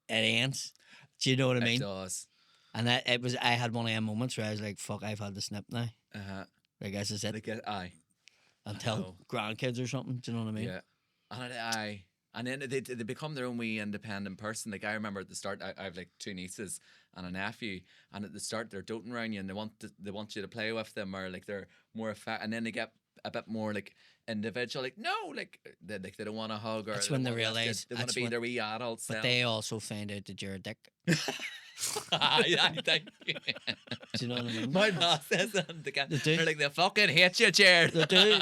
it ends. Do you know what I It mean? does. And I had one of them moments where I was like, fuck, I've had the snip now. Uh-huh. I guess it's it. Like, aye. Until know. grandkids or something. Do you know what I mean? Yeah. And aye. And then they become their own wee independent person. Like I remember at the start, I have like 2 nieces and a nephew, and at the start they're doting around you and they want you to play with them, or like they're more and then they get a bit more like individual. Like no, like they don't want to hug, or That's they when they wanna lift you. realise- they want that's to be when- their wee adults. But they also find out that you're a dick. I think. Do you know what I mean? My boss says that. They do. They're like, they fucking hate you, Jared. They do.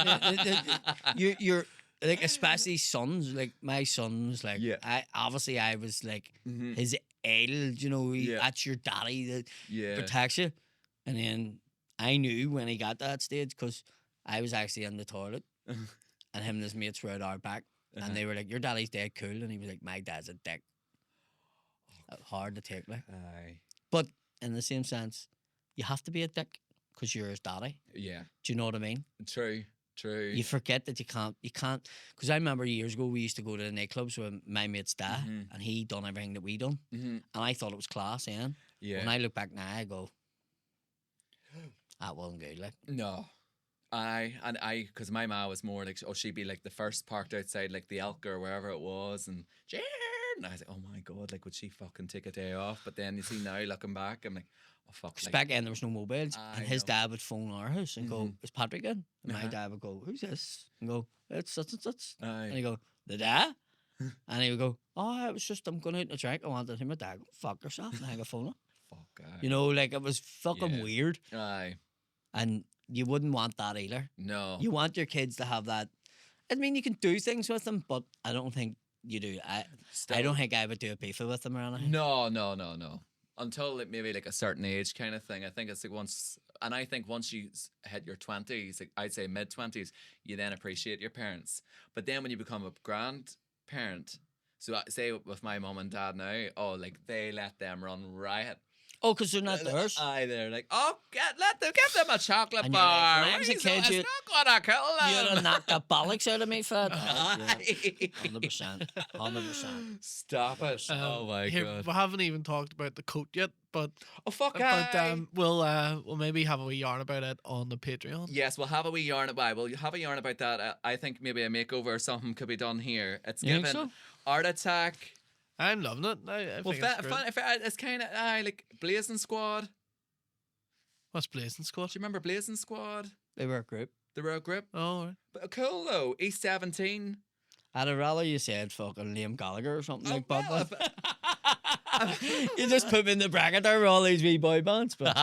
You're like, especially sons. Like my sons, like Yeah. I was like Mhm. his idol. You know, Yeah. that's your daddy that Yeah. protects you. And then I knew when he got to that stage because I was actually in the toilet, and him and his mates were at our back, Uh-huh. and they were like, "Your daddy's dead cool," and he was like, "My dad's a dick." Hard to take, like. Aye. But in the same sense, you have to be a dick because you're his daddy. Yeah. Do you know what I mean? True. True. You forget that you can't, because I remember years ago we used to go to the nightclubs with my mate's dad, Mhm. and he done everything that we done, Mhm. and I thought it was class, and Yeah. when I look back now, I go, that wasn't good, like. No. Because my ma was more like, oh, she'd be like the first parked outside like the Elk or wherever it was, and Jared, and I was like, oh my God, like would she fucking take a day off? But then you see now looking back, I'm like, oh fuck, 'Cause like, back then there was no mobiles, I and his know. dad would phone our house and go, Mhm. "Is Patrick in?" And my Uh-huh. dad would go, "Who's this?" And go, "It's such and such." And aye, he go, "The dad?" And he would go, "Oh, it was just I'm going out on a drink. I wanted him." My dad go, "Fuck yourself," and hang a phone up. fuck, You know, like it was fucking Yeah. weird, aye, and you wouldn't want that either. no, You want your kids to have that. I mean, you can do things with them, but I don't think you do. I Still- don't think I would do a FIFA with them or anything. No. Until like maybe like a certain age kind of thing. I think it's like once, and I think once you hit your 20s, like I'd say mid-20s, you then appreciate your parents. But then when you become a grandparent, so say with my mum and dad now, oh, like they let them run riot. Oh, because they're not theirs. Aye, they're like, oh, give them a chocolate And you're like, bar. when I was a Where's kid, it's you- not gonna kill You'd them. have knocked the bollocks out of me for that. Aye. 100%. 100%. Stop it! Oh my Here, God! we haven't even talked about the coat yet, but Oh fuck! but we'll maybe have a wee yarn about it on the Patreon. Yes, we'll have a wee yarn about. We'll have a yarn about that. I think maybe a makeover or something could be done here. It's You think given so? Art Attack. I'm loving it. I Well, think it's great. it's kind of like Blazing Squad. Do What's Blazing Squad? you remember Blazing Squad? They were a group. The Road Grip. Oh, right. But cool though. East 17. I'd rather you said fucking Liam Gallagher or something like that. well, but- You just put me in the bracket there with all these wee boy bands. But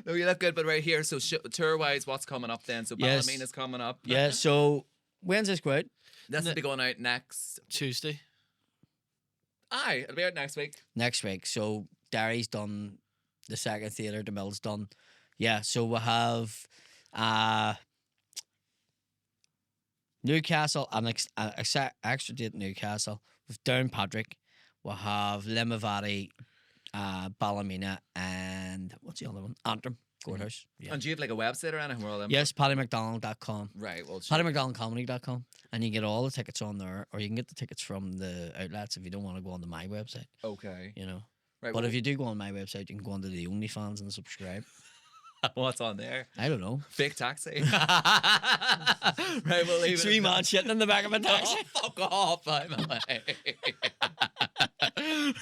no, you look good. But right here, so tour wise, what's coming up then? So Yes. Ballamina's coming up. yeah, so when's this quit? This will be going out next. Tuesday. Aye, it'll be out next week. Next week. So Derry's done the second theatre, the Mill's done. Yeah, so we'll have Newcastle, an extra date in Newcastle. With Downpatrick. We'll have Limavady Ballymena, and what's the other one? Antrim Courthouse. Yeah. And do you have like a website or anything where all them? Yes, PaddyMcDonnell.com. Right. Well, sure. PaddyMcDonnellComedy.com. And you get all the tickets on there, or you can get the tickets from the outlets if you don't want to go onto my website, Okay. you know. Right. But well, if you do go on my website, you can go onto the OnlyFans and subscribe. what's on there? I don't know. Fake taxi. Right. We'll leave it. Three man shitting in the back of a taxi. Oh, fuck off! I'm away.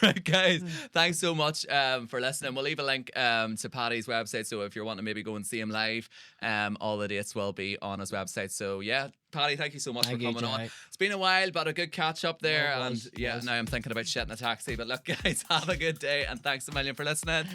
Right, guys. Thanks so much for listening. We'll leave a link to Paddy's website, so if you're wanting to maybe go and see him live, all the dates will be on his website. So yeah, Paddy, thank you so much Thank for you, coming on. Jack. It's been a while, but a good catch up there. No, it And was, yeah, was. now I'm thinking about shitting a taxi. But look, guys, have a good day, and thanks a million for listening.